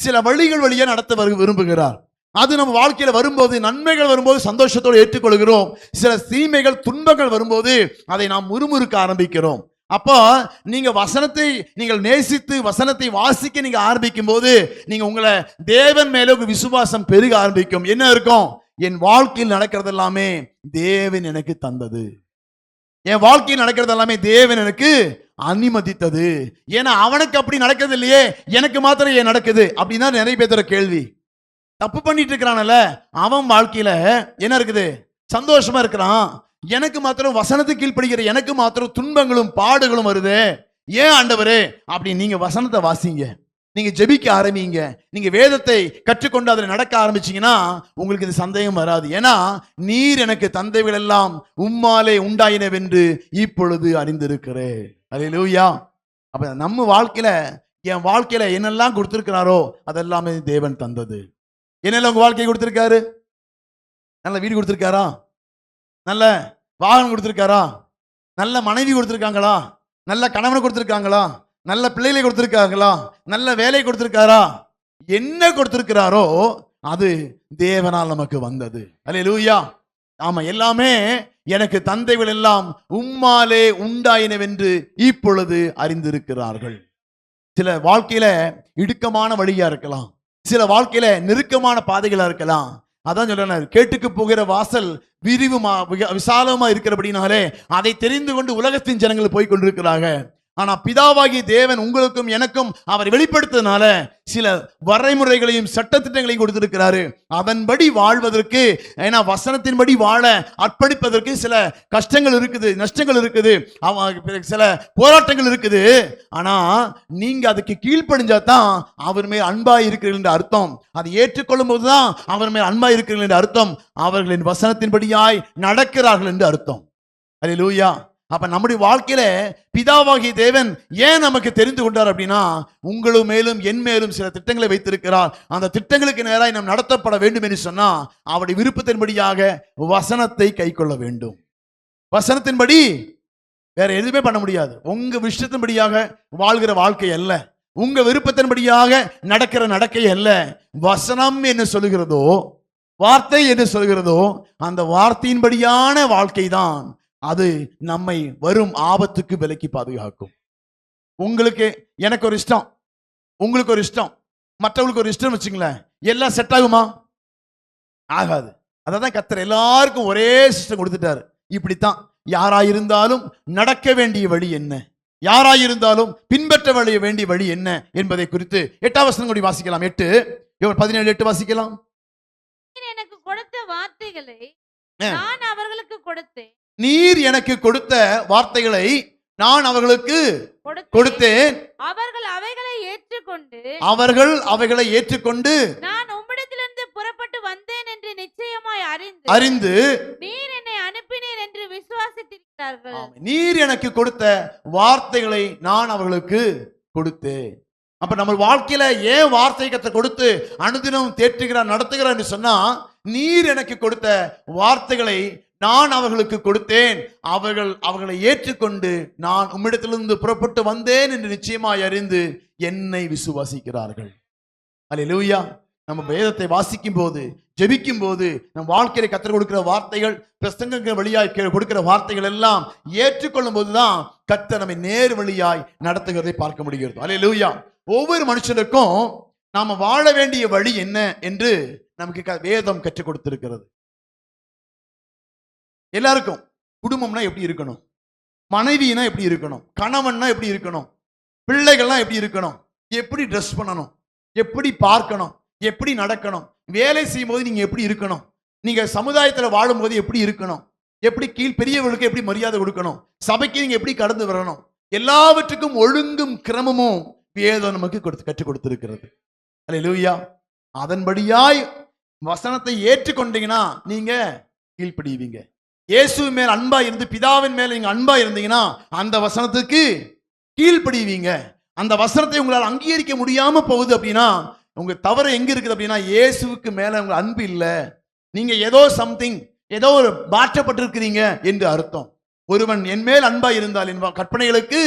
சில வழிகள் வழியா நடத்த விரும்புகிறார். அது நம்ம வாழ்க்கையில வரும்போது, நன்மைகள் வரும்போது சந்தோஷத்தோடு ஏற்றுக்கொள்கிறோம். சில தீமைகள் துன்பங்கள் வரும்போது அதை நாம் முறுமுறுக்க ஆரம்பிக்கிறோம். அப்போ நீங்க வசனத்தை நீங்கள் நேசித்து வசனத்தை வாசிக்க நீங்க ஆரம்பிக்கும் போது நீங்க உங்களை தேவன் மேல ஒரு விசுவாசம் பெருக ஆரம்பிக்கும். என்ன இருக்கும்? என் வாழ்க்கையில் நடக்கிறது எல்லாமே தேவன் எனக்கு தந்தது. என் வாழ்க்கையில் நடக்கிறது எல்லாமே தேவன் எனக்கு அனுமதித்தது. ஏன்னா அவனுக்கு அப்படி நடக்கிறது இல்லையே, எனக்கு மாத்திரம் ஏன் நடக்குது அப்படின்னு தான் நிறைய பேர் கேள்வி. தப்பு பண்ணிட்டு இருக்கிறான்ல, அவன் வாழ்க்கையில என்ன இருக்குது? சந்தோஷமா இருக்கிறான். எனக்கு மாத்திரம் வசனத்துக்கு கீழ்ப்படுகிற எனக்கு மாத்திரம் துன்பங்களும் பாடுகளும் வருது. ஏன் ஆண்டவரே? அப்படி நீங்க வசனத்தை வாசிங்க, நீங்க ஜெபிக்க ஆரம்பிங்க, நீங்க வேதத்தை கற்றுக்கொண்டு அதில் நடக்க ஆரம்பிச்சீங்கன்னா உங்களுக்கு இது சந்தேகம் வராது. ஏன்னா நீர் எனக்கு தந்தைகள் எல்லாம் உம்மாலே உண்டாயினவென்று இப்பொழுது அறிந்திருக்கிறேன். அல்லேலூயா. அப்ப நம்ம வாழ்க்கையில, என் வாழ்க்கையில என்னெல்லாம் கொடுத்திருக்கிறாரோ அதெல்லாமே தேவன் தந்தது. என்னெல்லாம் உங்க வாழ்க்கையை கொடுத்திருக்காரு? நல்ல வீடு கொடுத்திருக்காரா? நல்ல வாகனம் கொடுத்திருக்காரா? நல்ல மனைவி கொடுத்திருக்காங்களா? நல்ல கணவனை கொடுத்திருக்காங்களா? நல்ல பிள்ளைகளை கொடுத்திருக்காங்களா? நல்ல வேலை கொடுத்திருக்காரா? என்ன கொடுத்திருக்கிறாரோ அது தேவனால் நமக்கு வந்தது. அல்லேலூயா. ஆமா, எல்லாமே எனக்கு தந்தைகள் எல்லாம் உம்மாலே உண்டாயினவென்று இப்பொழுது அறிந்திருக்கிறார்கள். சில வாழ்க்கையில இடுக்கமான வழியா இருக்கலாம், சில வாழ்க்கையில நெருக்கமான பாதைகளா இருக்கலாம். அதான் சொல்றேன், கேட்டுக்கு போகிற வாசல் விசாலமா இருக்கிறபடினாலே அதை தெரிந்து கொண்டு உலகத்தின் ஜனங்கள் போய் கொண்டிருக்கிறாங்க. ஆனா பிதாவாகி தேவன் உங்களுக்கும் எனக்கும் அவர் வெளிப்படுத்ததுனால சில வரைமுறைகளையும் சட்டத்திட்டங்களையும் கொடுத்திருக்கிறாரு. அதன்படி வாழ்வதற்கு, ஏன்னா வசனத்தின்படி வாழ அர்ப்பணிப்பதற்கு சில கஷ்டங்கள் இருக்குது, நஷ்டங்கள் இருக்குது, சில போராட்டங்கள் இருக்குது. ஆனா நீங்க அதுக்கு கீழ்ப்படிஞ்சாதான் அவர் மேல் அன்பாய் இருக்கிறீர்கள் என்ற அர்த்தம். அதை ஏற்றுக்கொள்ளும் போதுதான் அவர் மேல் அன்பாய் இருக்கிறீர்கள் என்ற அர்த்தம். அவர்களின் வசனத்தின்படியாய் நடக்கிறார்கள் என்று அர்த்தம். அல்லேலூயா. அப்ப நம்முடைய வாழ்க்கையில பிதாவாகிய தேவன் ஏன் நமக்கு தெரிந்து கொண்டார் அப்படின்னா, உங்களும் மேலும் என் மேலும் சில திட்டங்களை வைத்திருக்கிறார். அந்த திட்டங்களுக்கு நேராக நாம் நடத்தப்பட வேண்டும் என்று சொன்னா அவருடைய விருப்பத்தின்படியாக வசனத்தை கைக்கொள்ள வேண்டும். வசனத்தின்படி வேற எதுவுமே பண்ண முடியாது. உங்க விஷயத்தின்படியாக வாழ்கிற வாழ்க்கை அல்ல, உங்க விருப்பத்தின்படியாக நடக்கிற நடக்கை அல்ல. வசனம் என்ன சொல்லுகிறதோ, வார்த்தை என்ன சொல்கிறதோ, அந்த வார்த்தையின்படியான வாழ்க்கை தான் அது நம்மை வரும் ஆபத்துக்கு விலக்கி பாதுகாக்கும். உங்களுக்கு எனக்கு ஒரு இஷ்டம், உங்களுக்கு ஒரு இஷ்டம், மற்றவங்களுக்கு ஒரு இஷ்டம் வச்சுங்களேன், எல்லாம் செட் ஆகுமா? ஆகாது. அதான் கர்த்தர் எல்லாருக்கும் ஒரே சிஸ்டம் கொடுத்துட்டாரு. இப்படித்தான் யாராயிருந்தாலும் நடக்க வேண்டிய வழி என்ன, யாராயிருந்தாலும் பின்பற்ற வேண்டிய வழி என்ன என்பதை குறித்து 8ஆம் வசனம் கூடி வாசிக்கலாம். 8:17 வாசிக்கலாம். எனக்கு கொடுத்த வார்த்தைகளை நான் அவர்களுக்கு கொடுத்தேன். நீர் எனக்கு கொடுத்த வார்த்தைகளை நான் அவர்களுக்கு கொடுத்தேன். அவர்கள் அவைகளை ஏற்றுக்கொண்டு நான் உம்மிடத்திலிருந்து புறப்பட்டு வந்தேன் என்று நிச்சயமாய் அறிந்து நீர் என்னை அனுப்பினீர் என்று விசுவாசித்திருக்கிறார்கள். நீர் எனக்கு கொடுத்த வார்த்தைகளை நான் அவர்களுக்கு கொடுத்தேன். அப்ப நம்ம வாழ்க்கையில ஏன் வார்த்தை கத்த கொடுத்து அனுதினம் தேற்றுகிறார், நடத்துகிறார் என்று சொன்னா, நீர் எனக்கு கொடுத்த வார்த்தைகளை நான் அவர்களுக்கு கொடுத்தேன், அவர்களை ஏற்றுக்கொண்டு நான் உம்மிடத்திலிருந்து புறப்பட்டு வந்தேன் என்று நிச்சயமாய் அறிந்து என்னை விசுவாசிக்கிறார்கள். அல்லேலூயா. நம்ம வேதத்தை வாசிக்கும் போது, ஜெபிக்கும் போது, நம் வாழ்க்கையில கர்த்தர் கொடுக்கிற வார்த்தைகள், பிரசங்கங்கள் வழியாய் கொடுக்கிற வார்த்தைகள் எல்லாம் ஏற்றுக்கொள்ளும் போதுதான் கர்த்தர் நம்மை நேர் வழியாய் நடத்துகிறதை பார்க்க முடிகிறது. அல்லேலூயா. ஒவ்வொரு மனுஷனுக்கும் நாம வாழ வேண்டிய வழி என்ன என்று நமக்கு வேதம் கற்றுக் கொடுத்திருக்கிறது. எல்லாருக்கும் குடும்பம்னா எப்படி இருக்கணும், மனைவினா எப்படி இருக்கணும், கணவன்னா எப்படி இருக்கணும், பிள்ளைகள்லாம் எப்படி இருக்கணும், எப்படி ட்ரெஸ் பண்ணணும், எப்படி பார்க்கணும், எப்படி நடக்கணும், வேலை செய்யும் போது நீங்க எப்படி இருக்கணும், நீங்க சமுதாயத்தில் வாழும் போது எப்படி இருக்கணும், எப்படி பெரியவர்களுக்கு எப்படி மரியாதை கொடுக்கணும், சபைக்கு நீங்க எப்படி கடந்து வரணும், எல்லாவற்றுக்கும் ஒழுங்கும் கிரமமும் வேதம் நமக்கு கற்றுக் கொடுத்திருக்கிறது. அல்லேலூயா. அதன்படியாய் வசனத்தை ஏற்றுக்கொண்டீங்கன்னா நீங்க கீழ்ப்படிவீங்க. இயேசு மேல் அன்பா இருந்து பிதாவின் மேல நீங்க அன்பா இருந்தீங்கன்னா அந்த வசனத்துக்கு கீழ்ப்படிவீங்க. அந்த வசனத்தை உங்களால் அங்கீகரிக்க முடியாம போகுது அப்படின்னா உங்க தவறு எங்க இருக்குது அப்படின்னா, இயேசுவுக்கு மேல உங்க அன்பு இல்லை, நீங்க ஏதோ ஒரு மாற்றப்பட்டிருக்கிறீங்க என்று அர்த்தம். ஒருவன் என் மேல் அன்பா இருந்தால் என் கற்பனைகளுக்கு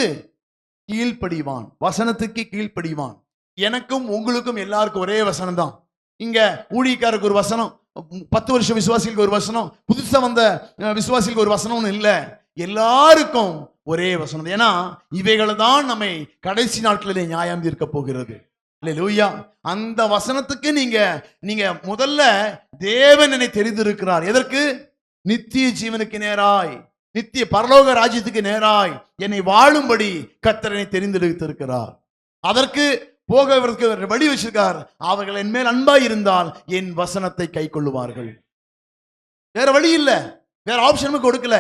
கீழ்ப்படிவான், வசனத்துக்கு கீழ்ப்படிவான். எனக்கும் உங்களுக்கும் எல்லாருக்கும் ஒரே வசனம் தான். இங்க ஊழியக்காரருக்கு ஒரு வசனம், 10 வருஷம் விசுவாசிகளுக்கு ஒரு வசனம், புதுசா வந்த விசுவாசிகளுக்கு ஒரு வசனம் இல்ல, எல்லாருக்கும் ஒரே வசனம். ஏன்னா இவைகள் தான் நம்மை கடைசி நாட்களிலே நியாயம் தீர்க்க போகிறது. அல்லேலூயா. அந்த வசனத்துக்கு நீங்க முதல்ல தேவன் என்னை தெரிந்திருக்கிறார். எதற்கு? நித்திய ஜீவனுக்கு நேராய், நித்திய பரலோக ராஜ்யத்துக்கு நேராய் என்னை வாழும்படி கர்த்தர் என்னை தெரிந்தெடுத்திருக்கிறார். அதற்கு போகிறவருக்கு வழி வச்சிருக்கார். அவர்கள் என் மேல் அன்பா இருந்தால் என் வசனத்தை கை கொள்ளுவார்கள். வேற வழி இல்ல, வேற ஆப்ஷனும் கொடுக்கல.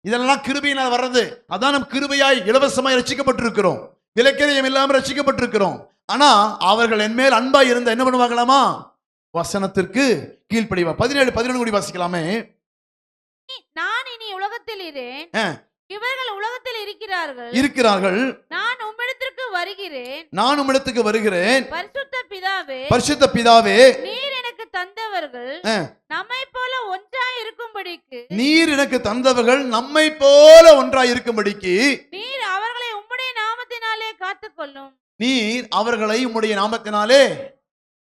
இதெல்லாம் கிருபையினால் வர்றது. அதான் நம் கிருபையாய் இலவசமாய் ரட்சிக்கப்பட்டிருக்கிறோம், விலைக்கிரயம் இல்லாமல் ரட்சிக்கப்பட்டிருக்கிறோம். ஆனா அவர்கள் என் மேல் அன்பா இருந்தா என்ன பண்ணுவாங்களாமா? வசனத்திற்கு கீழ்ப்படிவா. 17-11 கூடி வாசிக்கலாமே. நான் இனி உலகத்தில் இவர்கள் உலகத்தில் இருக்கிறார்கள். நான் உம்மிடத்திற்கு வருகிறேன். பரிசுத்த பிதாவே, நீர் எனக்கு தந்தவர்கள் நம்மை போல ஒன்றாய் இருக்கும்படிக்கு, நீர் அவர்களை உம்முடைய நாமத்தினாலே காத்துக்கொள்ளும். நீர் அவர்களை உம்முடைய நாமத்தினாலே,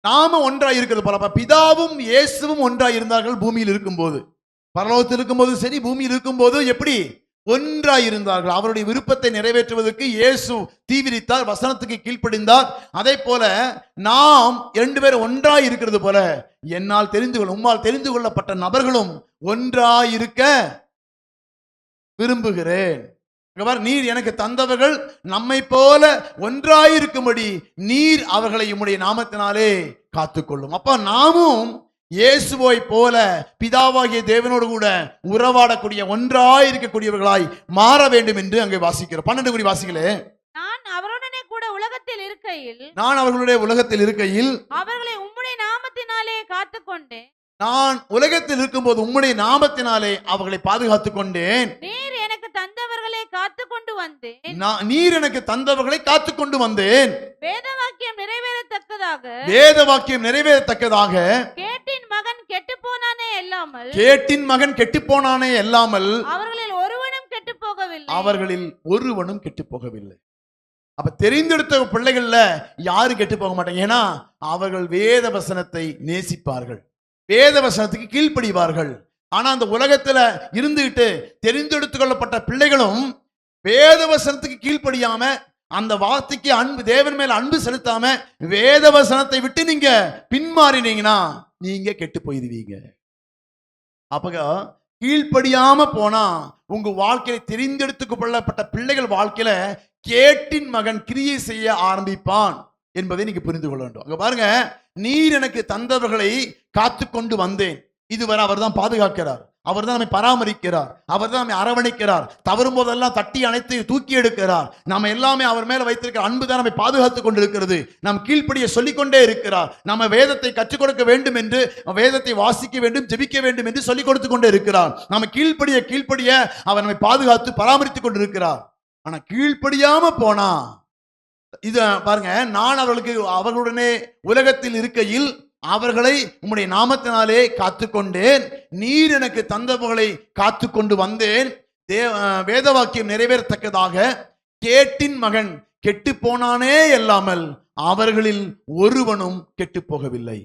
நாம ஒன்றாய் இருக்கிறது போல. பிதாவும் இயேசுவும் ஒன்றாய் இருந்தார்கள் பூமியில் இருக்கும்போது. பரலோகத்தில் இருக்கும்போது சரி, பூமியில் இருக்கும்போது எப்படி ஒன்றாய் இருந்தார்கள். அவருடைய விருப்பத்தை நிறைவேற்றுவதற்கு இயேசு தீவிரித்தார், வசனத்துக்கு கீழ்ப்படிந்தார். அதே போல நாம் 2 பேரும் ஒன்றாய் இருக்கிறது போல என்னால் உம்மால் தெரிந்து கொள்ளப்பட்ட நபர்களும் ஒன்றாய் இருக்க விரும்புகிறேன். நீர் எனக்கு தந்தவர்கள் நம்மை போல ஒன்றாயிருக்கும்படி நீர் அவர்களை உம்முடைய நாமத்தினாலே காத்துக்கொள்ளும். அப்ப நாமும் இயேசுவை போல பிதாவாகிய தேவனோடு கூட உறவாடக்கூடிய ஒன்றாய் இருக்கக்கூடியவர்களாய் மாற வேண்டும் என்று அங்கே வாசிக்கிறோம். 12 கூடி வாசிக்கலே. நான் அவர்களுடைய உலகத்தில் இருக்கையில் அவர்களை உம்முடைய நாமத்தினாலே காத்துக்கொண்டேன். நான் உலகத்தில் இருக்கும்போது உம்முடைய நாமத்தினாலே அவர்களை பாதுகாத்துக் கொண்டேன். நீர் எனக்கு தந்தவர்களை வந்தேன். நீர் எனக்கு தந்தவர்களை காத்து கொண்டு வந்தேன். வேத வாக்கியம் நிறைவேறத்தக்கதாக கேட்டின் மகன் கெட்டு போனானே அல்லாமல் அவர்களில் ஒருவனும் கெட்டு போகவில்லை. அப்ப தெரிந்தெடுத்த பிள்ளைகள்ல யாரும் கெட்டு போக மாட்டாங்க. ஏன்னா அவர்கள் வேத வசனத்தை நேசிப்பார்கள், வேத வசனத்துக்கு கீழ்ப்படிவார்கள். ஆனா அந்த உலகத்துல இருந்துகிட்டு தெரிந்தெடுத்து கொள்ளப்பட்ட பிள்ளைகளும் வேத வசனத்துக்கு கீழ்ப்படியாம, அந்த வார்த்தைக்கு அன்பு, தேவன் மேல அன்பு செலுத்தாம வேத வசனத்தை விட்டு நீங்க பின்மாறினீங்கன்னா நீங்க கெட்டு போயிருவீங்க. அப்ப கீழ்ப்படியாம போனா உங்க வாழ்க்கையில தெரிந்தெடுத்து கொள்ளப்பட்ட பிள்ளைகள் வாழ்க்கையில கேட்டின் மகன் கிரியை செய்ய ஆரம்பிப்பான் என்பதை நீங்க புரிந்து கொள்ள வேண்டும். அங்க பாருங்க, நீர் எனக்கு தந்தவர்களை காத்து கொண்டு வந்தேன். இதுவரை அவர் தான் பாதுகாக்கிறார், அவர் தான் நம்மை பராமரிக்கிறார், அவர் தான் நம்மை அரவணைக்கிறார். தவறும் போதெல்லாம் தட்டி அணைத்து தூக்கி எடுக்கிறார். நம்ம எல்லாமே அவர் மேல வைத்திருக்கிற அன்பு தான் நம்மை பாதுகாத்துக் கொண்டிருக்கிறது. நம் கீழ்ப்படிய சொல்லிக்கொண்டே இருக்கிறார். நம்ம வேதத்தை கற்றுக் கொடுக்க வேண்டும் என்று, வேதத்தை வாசிக்க வேண்டும், ஜெபிக்க வேண்டும் என்று சொல்லிக் கொடுத்து கொண்டே இருக்கிறார். நம்ம கீழ்ப்படிய அவர் நம்மை பாதுகாத்து பராமரித்துக் கொண்டிருக்கிறார். ஆனா கீழ்ப்படியாம போனா இது பாருங்க, நான் அவர்களுடனே உலகத்தில் இருக்கையில் அவர்களை உம்முடைய நாமத்தினாலே காத்துக்கொண்டேன். நீர் எனக்கு தந்தவர்களை காத்து கொண்டு வந்தேன். வேத வாக்கியம் நிறைவேறத்தக்கதாக கேட்டின் மகன் கெட்டு போனானே அல்லாமல் அவர்களில் ஒருவனும் கெட்டு போகவில்லை.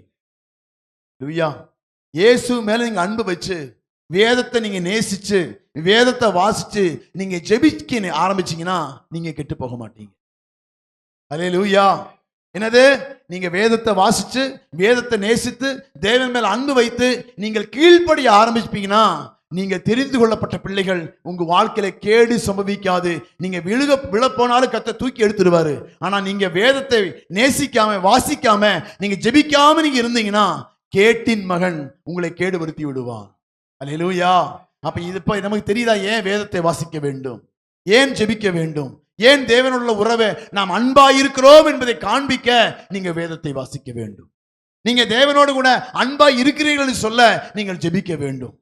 இயேசு மேல நீங்க அன்பு வச்சு, வேதத்தை நீங்க நேசிச்சு, வேதத்தை வாசிச்சு நீங்க ஜெபிக்க ஆரம்பிச்சீங்கன்னா நீங்க கெட்டு போக மாட்டீங்க. அல்லேலூயா. என்னது? நீங்க வேதத்தை வாசிச்சு, வேதத்தை நேசித்து, தேவன் மேல அன்பு வைத்து நீங்கள் கீழ்ப்படிய ஆரம்பிப்பீங்கன்னா நீங்க தெரிந்து கொள்ளப்பட்ட பிள்ளைகள். உங்க வாழ்க்கையில கேடு சம்பவிக்காது. நீங்க விழப்போனாலும் கர்த்தர் தூக்கி எடுத்துடுவாரு. ஆனா நீங்க வேதத்தை நேசிக்காம, வாசிக்காம, நீங்க ஜெபிக்காம நீங்க இருந்தீங்கன்னா கேட்டின் மகன் உங்களை கேடுபடுத்தி விடுவான். அல்லேலூயா. அப்ப இது நமக்கு தெரியுதா ஏன் வேதத்தை வாசிக்க வேண்டும், ஏன் ஜெபிக்க வேண்டும், ஏன் தேவனுள்ள உறவை நாம் அன்பாயிருக்கிறோம் என்பதை காண்பிக்க நீங்க வேதத்தை வாசிக்க வேண்டும். நீங்க தேவனோடு கூட அன்பாய் இருக்கிறீர்கள் சொல்ல நீங்கள் ஜெபிக்க வேண்டும்.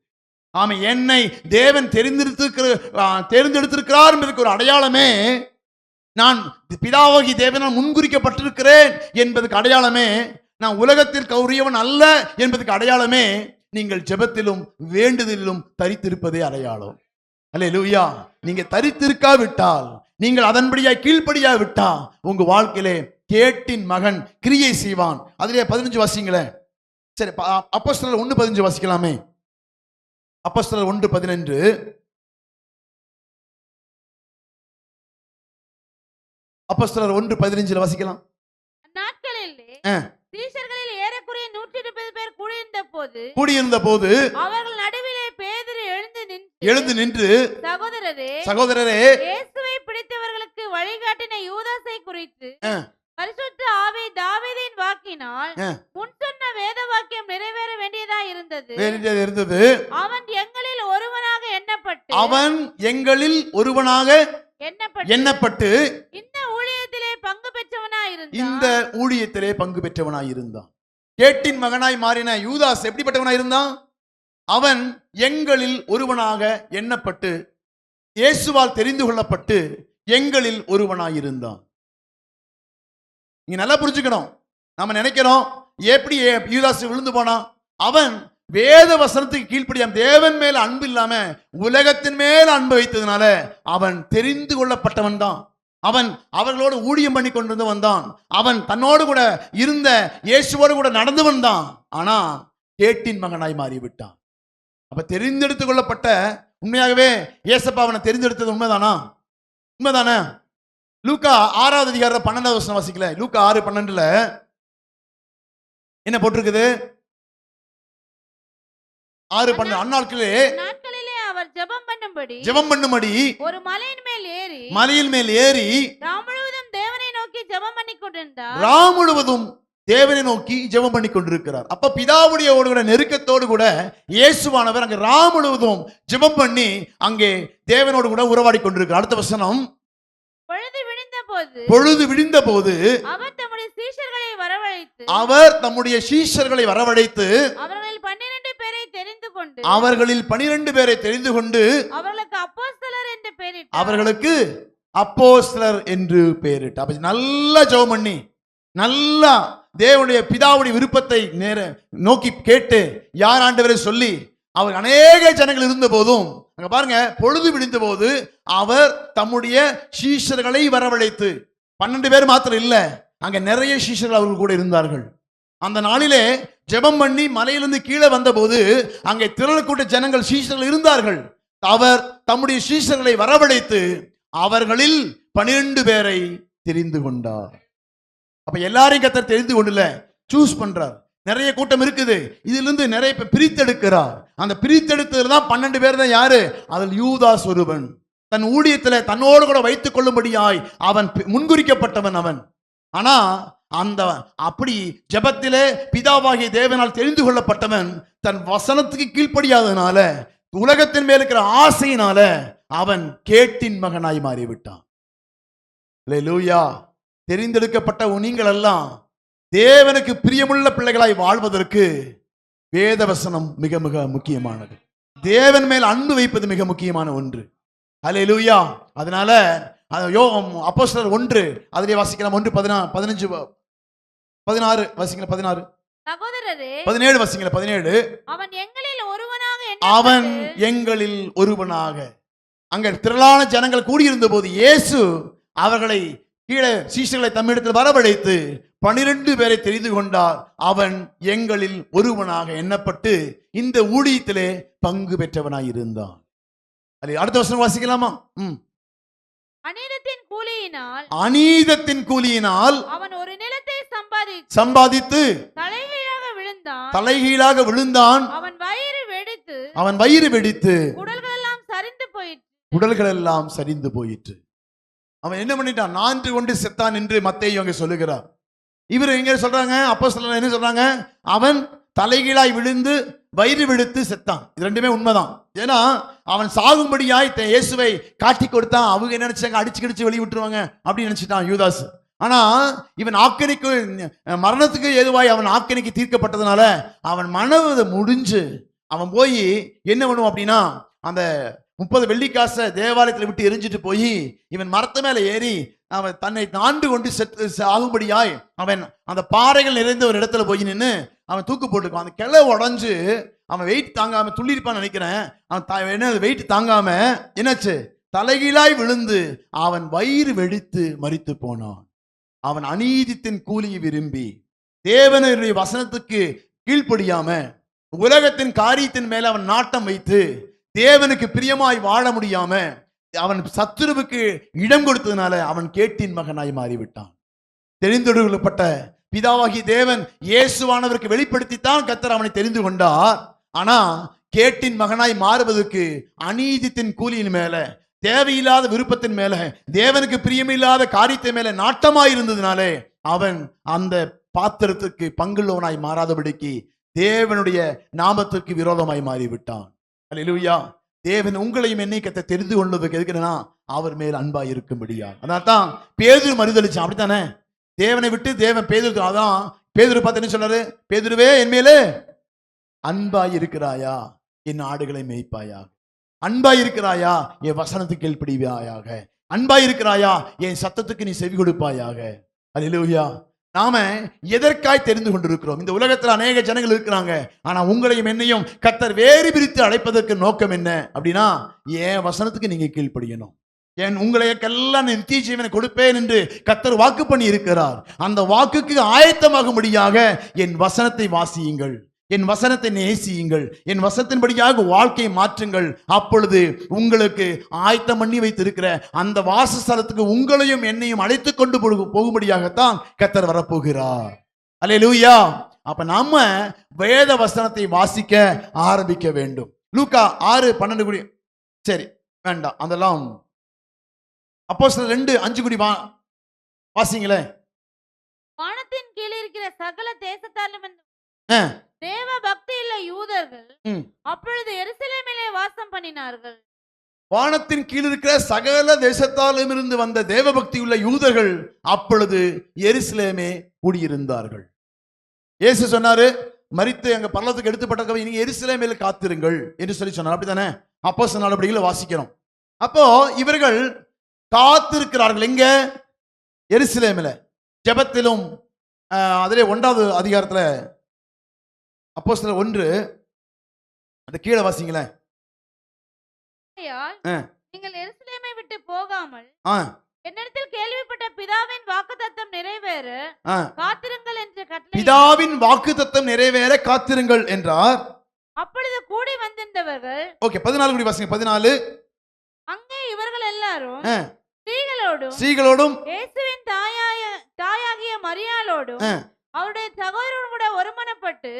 ஆமா, என்னை தேவன் தேர்ந்தெடுத்திருக்கிறார் என்பதற்கு ஒரு அடையாளமே, நான் பிதாவாகி தேவனால் முன்குறிக்கப்பட்டிருக்கிறேன் என்பதற்கு அடையாளமே, நான் உலகத்திற்கு உரியவன் அல்ல என்பதற்கு அடையாளமே நீங்கள் ஜெபத்திலும் வேண்டுதலிலும் தரித்திருப்பதே அடையாளம். அல்லேலூயா. நீங்க தரித்திருக்காவிட்டால், நீங்கள் அதன்படியாய் கீழ்ப்படியா விட்டா உங்க வாழ்க்கையிலே கேட்டின் மகன் கிரியை செய்வான். அதிலே 15 வாசிங்களே. சரி, அப்போஸ்தலர் 1:15 வாசிக்கலாமே. அப்போஸ்தலர் 1:15. அப்போஸ்தலர் 1:15 வாசிக்கலாம். நாட்களிலே சீஷர்களில் ஏறக்குறைய 120 பேர் கூடியிருந்த போது அவர்கள் நடுவிலே பேதுரு எழுந்து நின்று, சகோதரரே, இயேசுவை பிடித்தவர்களுக்கு வழிகாட்டின யூதாசை குறித்து பரிசுத்த ஆவி தாவீதின் வாக்கினால் முன் சொன்ன வேத வாக்கியம் நிறைவேற வேண்டியதா இருந்தது. அவன் எங்களில் ஒருவனாக எண்ணப்பட்டு இந்த ஊழியத்திலே பங்கு பெற்றவனாய் இருந்தான். கேட்டின் மகனாய் மாறின யூதாஸ் எப்படிப்பட்டவனாய் இருந்தான்? அவன் எங்களில் ஒருவனாக எண்ணப்பட்டு, இயேசுவால் தெரிந்து கொள்ளப்பட்டு எங்களில் ஒருவனாய் இருந்தான். நீங்க நல்லா புரிஞ்சுக்கணும். நம்ம நினைக்கிறோம் எப்படி யூதாஸ் விழுந்து போனான்? அவன் வேத வசனத்துக்கு கீழ்ப்படியாம, தேவன் மேல அன்பு இல்லாம உலகத்தின் மேல அன்பு வைத்ததுனால அவன் தெரிந்து கொள்ளப்பட்டவன் தான். அவன் அவர்களோடு ஊழியம் பண்ணி கொண்டு வந்தான். அவன் தன்னோடு கூட இருந்த இயேசுவோடு கூட நடந்து வந்தான். ஆனா கேட்டின் மகனாய் மாறிவிட்டான். அப்ப தெரிந்தெடுத்து கொள்ளப்பட்ட, உண்மையாகவே இயேசப்பா அவனை தெரிந்தெடுத்தது உண்மைதானே? லூக்கா 6வது அதிகாரம் 12வது வசனம் வாசிக்கல. லூக்கா 6:12 என்ன போட்டிருக்குது? 6:12 அந்நாட்களிலே அவர் ஜெபம் பண்ணும்படி ஒரு மலையின் மேல் ஏறி ராமுழுவதும் தேவனை நோக்கி ஜெபம் பண்ணி கொண்டிருக்கிறார். அப்ப பிதாவுடைய கூட நெருக்கத்தோடு கூட இயேசுவானவர் அங்கே ராமுழுவதும் ஜெபம் பண்ணி அங்கே தேவனோடு கூட உறவாடி கொண்டிருக்கிறார். அடுத்த வசனம், பொழுது விடிந்த போது அவர் தம்முடைய சீஷர்களை வரவழைத்து அவர்களில் 12 பேரை தெரிந்து கொண்டு அவர்களுக்கு அப்போஸ்தலர் என்று பெயரிட்டு. அப்ப நல்லா ஜெபம் பண்ணி நல்லா தேவனுடைய பிதாவுடைய விருப்பத்தை நேர நோக்கி கேட்டு யார் ஆண்டவரை சொல்லி அவர் அநேக ஜனங்கள் இருந்த போதும் அங்க பாருங்க, பொழுது விடிந்த போது அவர் தம்முடைய சீஷர்களை வரவழைத்து, 12 பேர் மாத்திரம் இல்ல, அங்க நிறைய சீஷர்கள் அவர்கள் கூட இருந்தார்கள். அந்த நாளிலே ஜெபம் பண்ணி மலையிலிருந்து கீழே வந்த போது அங்கே திரளக்கூட்ட ஜனங்கள் சீஷர்கள் இருந்தார்கள். அவர் தம்முடைய சீஷர்களை வரவழைத்து அவர்களில் 12 பேரை தெரிந்து கொண்டார். அப்ப எல்லாரையும் கர்த்தர் தெரிந்து கொண்டுல சூஸ் பண்றார். நிறைய கூட்டம் இருக்குது, இதிலிருந்து நிறைய பேர் பிரித்தெடுக்கிறார். அந்த பிரித்தெடுத்தது தான் 12 பேர் தான் யாரு? அதில் யூதாஸ் ஒருவன். தன் ஊழியத்தில் தன்னோடு கூட வைத்துக் கொள்ளும்படியாய் அவன் முன்குறிக்கப்பட்டவன் அவன். ஆனா அந்த அப்படி ஜெபத்திலே பிதாவாகிய தேவனால் தெரிந்து கொள்ளப்பட்டவன் தன் வசனத்துக்கு கீழ்ப்படியாதனால, உலகத்தின் மேல் இருக்கிற ஆசையினால அவன் கேட்டின் மகனாய் மாறிவிட்டான். அல்லேலூயா. தெரிந்தெடுக்கப்பட்ட நீங்கள் எல்லாம் தேவனுக்கு பிரியமுள்ள பிள்ளைகளாய் வாழ்வதற்கு வேத வசனம் மிக மிக முக்கியமானது. தேவன் மேல் அன்பு வைப்பது மிக முக்கியமான ஒன்று. அல்லேலூயா. அதனால அப்போஸ்தலர் 1 அதிலே வாசிக்கலாம். 1:15 16 வாசிக்கலாம். 16 சகோதரரே 17 வாசிக்கலாம். 17 அவன் எங்களில் ஒருவனாக அவன் எங்களில் ஒருவனாக. அங்க திரளான ஜனங்கள் கூடியிருந்த போது இயேசு அவர்களை கீழே சீஷர்களை தம்மிடத்தில் வரவழைத்து 12 பேரை தெரிந்து கொண்டார். அவன் எங்களில் ஒருவனாக எண்ணப்பட்டு இந்த ஊழியத்திலே பங்கு பெற்றவனாய் இருந்தான். அடுத்த வசனம் வாசிக்கலாமா? அநீதத்தின் கூலியினால் அவன் ஒரு நிலத்தை சம்பாதித்து தலைகீழாக விழுந்தான். அவன் வயிறு வெடித்து உடல்கள் எல்லாம் சரிந்து போயிற்று. அவன் என்ன பண்ணிட்டான்? 4 கொண்டு செத்தான் என்று மத்தேயு அங்கே சொல்லுகிறார். இவர் எங்க சொல்றாங்க? அப்போஸ்தலர் என்ன சொல்றாங்க? அவன் தலைகீழாய் விழுந்து வயிறு வெடித்து செத்தான். இது ரெண்டுமே உண்மைதான். ஏன்னா அவன் சாகும்படியாய் இயேசுவை காட்டி கொடுத்தான். அவங்க என்ன நினைச்சாங்க? அடிச்சு கிடிச்சு வெளியே விட்டுருவாங்க அப்படின்னு நினைச்சிட்டான் யூதாஸ். ஆனா இவன் ஆக்கணிக்கு மரணத்துக்கு ஏதுவாய் அவன் ஆக்கணிக்கு தீர்க்கப்பட்டதுனால அவன் மனது முடிஞ்சு அவன் போய் என்ன பண்ணுவான் அப்படின்னா, அந்த 30 வெள்ளிக்காசை தேவாலயத்தில் விட்டு எரிஞ்சிட்டு போய் இவன் மரத்து மேல ஏறி அவன் தன்னை 4 கொண்டு ஆகும்படியாய் அவன் அந்த பாறைகள் நிறைந்த ஒரு இடத்துல போய் நின்று அவன் தூக்கு போட்டுக்குவான். அந்த கிளை உடஞ்சு அவன் வெயிட் தாங்காம துள்ளிருப்பான்னு நினைக்கிறேன். அவன் என்ன வெயிட் தாங்காம என்னாச்சு? தலைகீழாய் விழுந்து அவன் வயிறு வெடித்து மரித்து போனான். அவன் அநீதித்தின் கூலியை விரும்பி தேவனுடைய வசனத்துக்கு கீழ்ப்படியாம உலகத்தின் காரியத்தின் மேல அவன் நாட்டம் வைத்து தேவனுக்கு பிரியமாய் வாழ முடியாம அவன் சத்துருவுக்கு இடம் கொடுத்ததுனால அவன் கேட்டின் மகனாய் மாறிவிட்டான். தெரிந்தெடுக்கப்பட்ட பிதாவாகி தேவன் இயேசுவானவருக்கு வெளிப்படுத்தித்தான் கர்த்தர் அவனை தெரிந்து கொண்டார். ஆனா கேட்டின் மகனாய் மாறுவதற்கு அநீதித்தின் கூலியின் மேல, தேவையில்லாத விருப்பத்தின் மேல, தேவனுக்கு பிரியமில்லாத காரியத்தின் மேல நாட்டமாய் இருந்ததுனாலே அவன் அந்த பாத்திரத்துக்கு பங்குள்ளவனாய் மாறாதபடிக்கு தேவனுடைய நாமத்திற்கு விரோதமாய் மாறிவிட்டான். அல்லேலூயா. தேவன் உங்களையும் என்னை கர்த்தர் தெரிந்து கொள்வதற்கு எதுக்குன்னா அவர் மேல் அன்பாய் இருக்கும்படியா. அதான் பேதுரு மறுதளிச்சான். அப்படித்தானே? தேவனை விட்டு தேவன் பேதுரு, அதான் பேதுரு பார்த்து என்ன சொன்னாரு? பேதுருவே, என் மேலே அன்பாய் இருக்கிறாயா? என் ஆடுகளை மேய்ப்பாயா? அன்பாய் இருக்கிறாயா? என் வசனத்துக்கு கீழ்ப்படிவாயாக? அன்பாய் இருக்கிறாயா? என் சத்தத்துக்கு நீ செவி கொடுப்பாயாக? அல்லேலூயா. நாம எதற்காய் தெரிந்து கொண்டிருக்கிறோம்? இந்த உலகத்தில் அநேக ஜனங்கள் இருக்கிறாங்க. ஆனா உங்களையும் என்னையும் கர்த்தர் வேறு பிரித்து அழைப்பதற்கு நோக்கம் என்ன அப்படின்னா, என் வசனத்துக்கு நீங்க கீழ்ப்படியணும். உங்களையெல்லாம் நித்திய ஜீவனை கொடுப்பேன் என்று கர்த்தர் வாக்கு பண்ணி இருக்கிறார். அந்த வாக்குக்கு ஆயத்தமாகும்படியாக என் வசனத்தை வாசியுங்கள், என் வசனத்தை நேசியுங்கள், என் வசனத்தின்படியாக வாழ்க்கையை மாற்றுங்கள். அப்பொழுது உங்களுக்கு ஆயத்தம் பண்ணி வைத்திருக்கிற அந்த வாசஸ்தலத்துக்கு உங்களையும் என்னையும் அழைத்து கொண்டு போகும்படியாகத்தான் கர்த்தர் வரப்போகிறார். அல்லேலூயா. அப்ப நாம வேத வசனத்தை வாசிக்க ஆரம்பிக்க வேண்டும். லூக்கா 6:12 சரி வேண்டாம், அதெல்லாம் அப்போஸ்தலர் 2:5 வாசிங்களே. வானத்தின் கீழ் இருக்கிற சகல தேசத்தாலும் தேவ பக்தி உள்ள யூதர்கள் அப்பொழுது எருசலேமிலே வாசம் பண்ணினார்கள். வானத்தின் கீழ் இருக்கிற சகல தேசத்தாலும் இருந்து வந்த தேவ பக்தி உள்ள யூதர்கள் அப்பொழுது எருசலேமே கூடியிருந்தார்கள். இயேசு சொன்னாரு, மரித்து அங்க பரலோகத்துக்கு எடுத்துப்பட்ட நீங்க எருசலேமில் காத்திருங்கள் என்று சொல்லி சொன்னார். அப்படித்தானே? அப்போஸ்தலர் நடவடிக்கைகளை வாசிக்கிறோம். அப்போ இவர்கள் காத்திருக்கிறார்கள். எங்க? எருசலேமில். ஜெபத்திலும் அதிலே 1வது அதிகாரத்துல அப்போஸ்தலர் 1 அந்த கீழே வாசிங்களேன். நீங்கள் எருசலேமை விட்டு போகாமல் ஆ என்னிடத்தில் கேள்விப்பட்ட பிதாவின் வாக்குத்தத்தம் நிறைவேற காத்திருங்கள் என்று கட்டளை. பிதாவின் வாக்குத்தத்தம் நிறைவேற காத்திருங்கள் என்றார். அப்பொழுது கூடி வந்திருந்தவர்கள். ஓகே, 14 கூடி வாசிங்க. 14. அங்கே இவர்கள் எல்லாரும் ஸ்ரீகளோடும் இயேசுவின் தாயாகிய மரியாளோடும் அவருடைய சகோதரரோடும் கூட ஒருமனப்பட்டு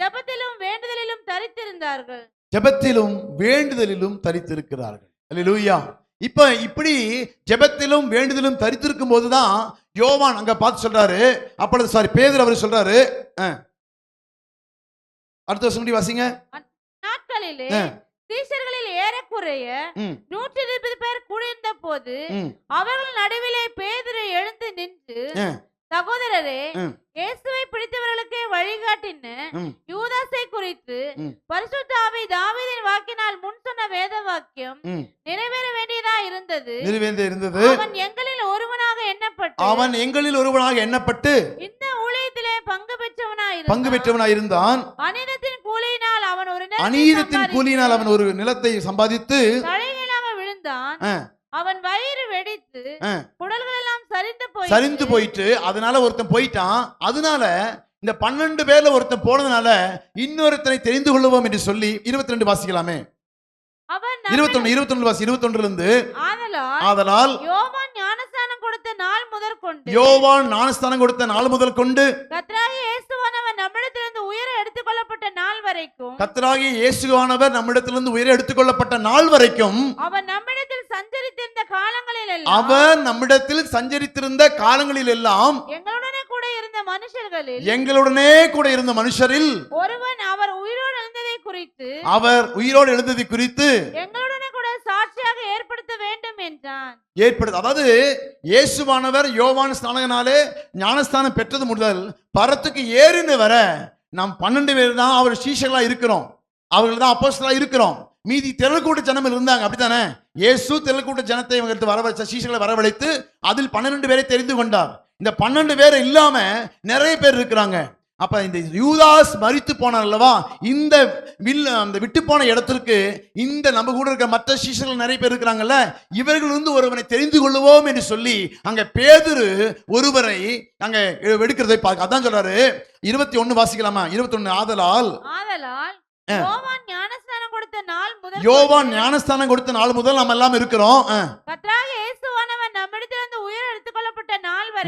ஜெபத்திலும் வேண்டுதலிலும் தரித்திருந்தார்கள். ஜெபத்திலும் வேண்டுதலிலும் தரித்திருக்கிறார்கள். அல்லேலூயா. இப்படி ஜெபத்திலும் வேண்டுதலும் தரித்திருக்கும் போதுதான் யோவான் அங்க பார்த்து சொல்றாரு. அப்பொழுது பேதுரு அவர் சொல்றாரு. அடுத்த வசனம் வாசிங்க. நாட்களிலே சீஷர்களில் ஏறக்குறைய 120 பேர் கூடியிருந்த போது அவர்கள் நடுவிலே பேதுரு எழுந்து நின்று, சகோதரரே, இயேசுவை பிடித்தவர்களுக்கே வழிகாட்டின யூதாசை குறித்து பரிசுத்த ஆவி தாவீதின் வாக்கினால் முன் சொன்ன வேத வாக்கியம் நிறைவேற வேண்டியதா இருந்தது. அவன் எங்களில் ஒருவனாக எண்ணப்பட்டு இந்த ஊழியத்திலே பங்கு பெற்றவனாயிருந்தான். அநீதத்தின் கூலியினால் அவன் ஒரு நிலத்தை சம்பாதித்து தலைகீழாக விழுந்தான். அவன் வயிறு வெடித்து குடல்கள் எல்லாம் சரிந்து போயிட்டு அதனால ஒருத்தன் போயிட்டான். அதனால இந்த 12 பேர்ல ஒருத்தன் போனதுனால இன்னொருத்தனை தெரிந்து கொள்ளுவோம் என்று சொல்லி 22 வாசிக்கலாமே. 21 வாசி. 21 இருந்து ஆதலால் யோவான் ஞானஸ்நானம் கொடுத்த நாள் முதல் கொண்டு கர்த்தராகிய இயேசுவானவர் நம்மிடத்திலிருந்து உயிரை எடுத்துக்கொள்ளப்பட்ட நாள் வரைக்கும் அவன் நம்மிடத்தில் சஞ்சரித்திருந்த காலங்களில் எல்லாம் எங்களுடனே கூட இருந்த மனுஷரில் ஒருவன் அவர் உயிரோடு எழுந்ததை குறித்து எங்களுடனே கூட சாட்சியாக ஏற்படுத்த வேண்டும் என்றான். அதாவது இயேசுவானவர் யோவான் ஸ்நானகனாலே ஞானஸ்தானம் பெற்றது முதல் பரத்துக்கு ஏறின வர நாம் 12 பேர் தான் அவர் சீஷர்களா இருக்கிறோம். அவர்கள் தான் அப்போஸ்தலரா இருக்கிறோம். மீதி திரள்கூட்ட ஜனம் இருந்தாங்க. அப்படித்தானே? இயேசு திரள்கூட்ட ஜனத்தை வரவழைத்த சீஷர்களை வரவழைத்து அதில் 12 பேரை தெரிந்து கொண்டார். இந்த 12 பேர் இல்லாம நிறைய பேர் இருக்கிறாங்க. அப்ப இந்த யூதாஸ் மரித்து போனார் அல்லவா, இந்த விட்டு போன இடத்திற்கு இந்த நம்ம கூட இருக்க மற்ற சீஷர்கள் நிறைய பேர் இருக்கிறாங்கல்ல, இவர்கள் ஒருவனை தெரிந்து கொள்ளுவோம் என்று சொல்லி அங்க பேதுரு ஒருவரை அங்க எடுக்கிறதை பார்க்க. அதான் சொல்றாரு. 21 வாசிக்கலாமா? 21. ஆதலால் யோவான் ஞானஸ்நானம் கொடுத்த நாள் முதல் நாம் எல்லாம் இருக்கிறோம்.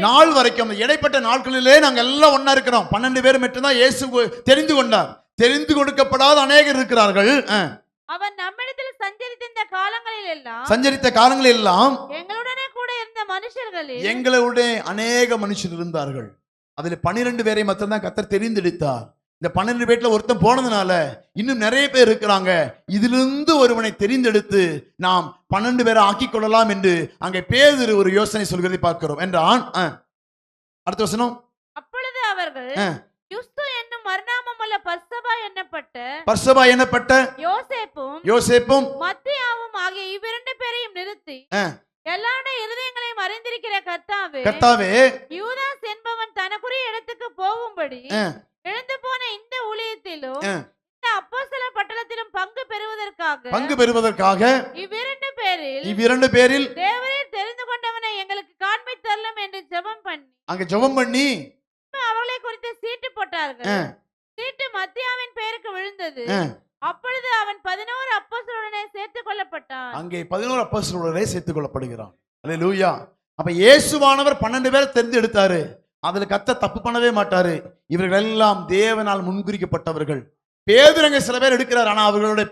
நாள் வரைக்கும் இடைப்பட்ட நாட்களிலே நாங்கள் எல்லாம் ஒன்னா இருக்கிறோம். 12 பேர் மட்டும்தான் இயேசு தெரிந்து கொண்டார். தெரிந்து கொடுக்கப்படாத அநேகர் இருக்கிறார்கள். அவன் நம்மிடத்தில் சஞ்சரித்த காலங்களில் எல்லாம் எங்களுடனே கூட இருந்த மனுஷர்களில் எங்களுடைய அநேக மனுஷர் இருந்தார்கள். அதில் 12 பேரை மட்டும்தான் கர்த்தர் தெரிந்தெடுத்தார். இந்த 12 பேர்ல ஒருத்தன் போனதுனால இன்னும் நிறைய பேர் இருக்கிறாங்க. இதிலிருந்து ஒருவனை தெரிந்தெடுத்து நாம் 12 பேரை ஆக்கிக் கொள்ளலாம் என்று அங்கே பேதுரு ஒரு யோசனை சொல்கிறதை பார்க்கிறோம் என்றான். அடுத்த வசனம். அப்பொழுது அவர்கள் யுஸ்து என்னும் மறுநாமமுள்ள பர்சபா எண்ணப்பட்ட யோசேப்பும் மத்தியாவும் ஆகிய இவ்விரண்டு பேரையும் நிறுத்தி, எல்லாருடைய இருதயங்களையும் அறிந்திருக்கிற கர்த்தாவே, யூதாஸ் என்பவன் தனக்குரிய இடத்துக்கு போகும்படி எழுந்து போன இந்த ஊழியத்திலும் இந்த அப்போஸ்தலர் பட்டணத்திலும் பங்கு பெறுவதற்காக இவ்விரண்டு பேரில் தேவரீர் தெரிந்து கொண்டவனை எங்களுக்கு காண்பித்தரலாம் என்று ஜெபம் பண்ணி அவர்களை குறித்து சீட்டு போட்டார்கள். சீட்டு மத்தியாவின் பேருக்கு விழுந்தது. அப்பொழுது அவன் 11 அப்போஸ்தலருடனே சேர்த்துக் கொள்ளப்பட்டான். அங்கே 11 அப்போஸ்தலருடனே சேர்த்துக் கொள்ளப்படுகிறான். அல்லேலூயா. அப்ப இயேசுவானவர் 12 பேரை தெரிந்து எடுத்தாரு. அதுல கர்த்தர் தப்பு பண்ணவே மாட்டாரு. இவர்கள் எல்லாம் தேவனால் முன்குறிக்கப்பட்டவர்கள். பேதுருங்க சில பேர் எடுக்கிறார். ஆனா அவர்களுடைய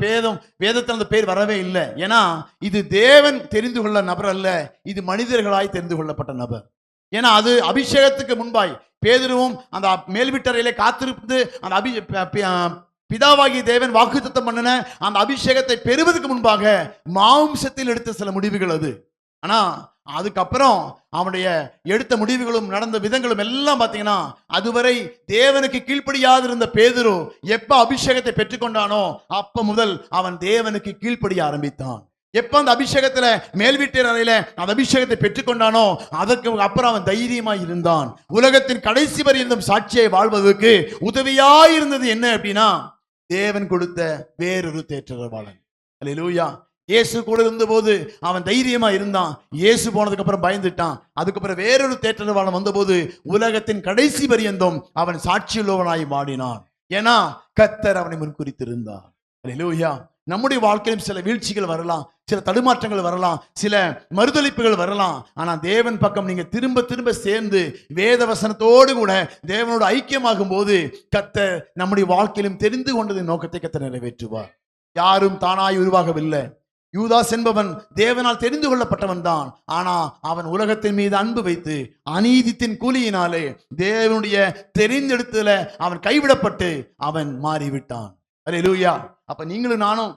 வேதத்தில் அந்த பேர் வரவே இல்லை. ஏன்னா இது தேவன் தெரிந்து கொள்ள நபர் அல்ல, இது மனிதர்களாய் தெரிந்து கொள்ளப்பட்ட நபர். ஏன்னா அது அபிஷேகத்துக்கு முன்பாய் பேதுருவும் அந்த மேல் வீட்டறையிலே காத்திருந்து அந்த பிதாவாகிய தேவன் வாக்குத்தத்தம் பண்ணின அந்த அபிஷேகத்தை பெறுவதற்கு முன்பாக மாம்சத்தில் எடுத்த சில முடிவுகள் அது. ஆனா அதுக்கப்புறம் அவனுடைய எடுத்த முடிவுகளும் நடந்த விதங்களும் எல்லாம் பார்த்தீங்கன்னா, அதுவரை தேவனுக்கு கீழ்ப்படியாது இருந்த பேதுரு எப்ப அபிஷேகத்தை பெற்றுக்கொண்டானோ அப்ப முதல் அவன் தேவனுக்கு கீழ்ப்படிய ஆரம்பித்தான். எப்ப அந்த அபிஷேகத்துல மேல் வீட்டு அறையில அந்த அபிஷேகத்தை பெற்றுக்கொண்டானோ அதற்கு அப்புறம் அவன் தைரியமா இருந்தான். உலகத்தின் கடைசி வரை இருந்தும் சாட்சியை வாழ்வதற்கு உதவியாய் இருந்தது என்ன அப்படின்னா தேவன் கொடுத்த வேறொரு தேற்றரவாளன். அல்லேலூயா. இயேசு கூட இருந்தபோது அவன் தைரியமா இருந்தான். இயேசு போனதுக்கு அப்புறம் பயந்துட்டான். அதுக்கப்புறம் வேறொரு தேற்றரவாளன் வந்தபோது உலகத்தின் கடைசி பரியந்தம் அவன் சாட்சியுள்ளவனாய் மாறினான். ஏன்னா கர்த்தர் அவனை முன்குறித்திருந்தார். அல்லேலூயா. நம்முடைய வாழ்க்கையிலும் சில வீழ்ச்சிகள் வரலாம், சில தடுமாற்றங்கள் வரலாம், சில மறுதளிப்புகள் வரலாம். ஆனா தேவன் பக்கம் நீங்க திரும்ப திரும்ப சேர்ந்து வேத வசனத்தோடு கூட தேவனோடு ஐக்கியமாகும் போது கர்த்தர் நம்முடைய வாழ்க்கையிலும் தெரிந்து கொண்டதின் நோக்கத்தை கர்த்தர் நிறைவேற்றுவார். யாரும் தானாய் உருவாகவில்லை. யூதாஸ் என்பவன் தேவனால் தெரிந்து கொள்ளப்பட்டவன் தான். ஆனா அவன் உலகத்தின் மீது அன்பு வைத்து அநீதித்தின் கூலியினாலே தேவனுடைய தெரிந்தெடுத்துல அவன் கைவிடப்பட்டு அவன் மாறிவிட்டான். அல்லேலூயா. அப்ப நீங்களும் நானும்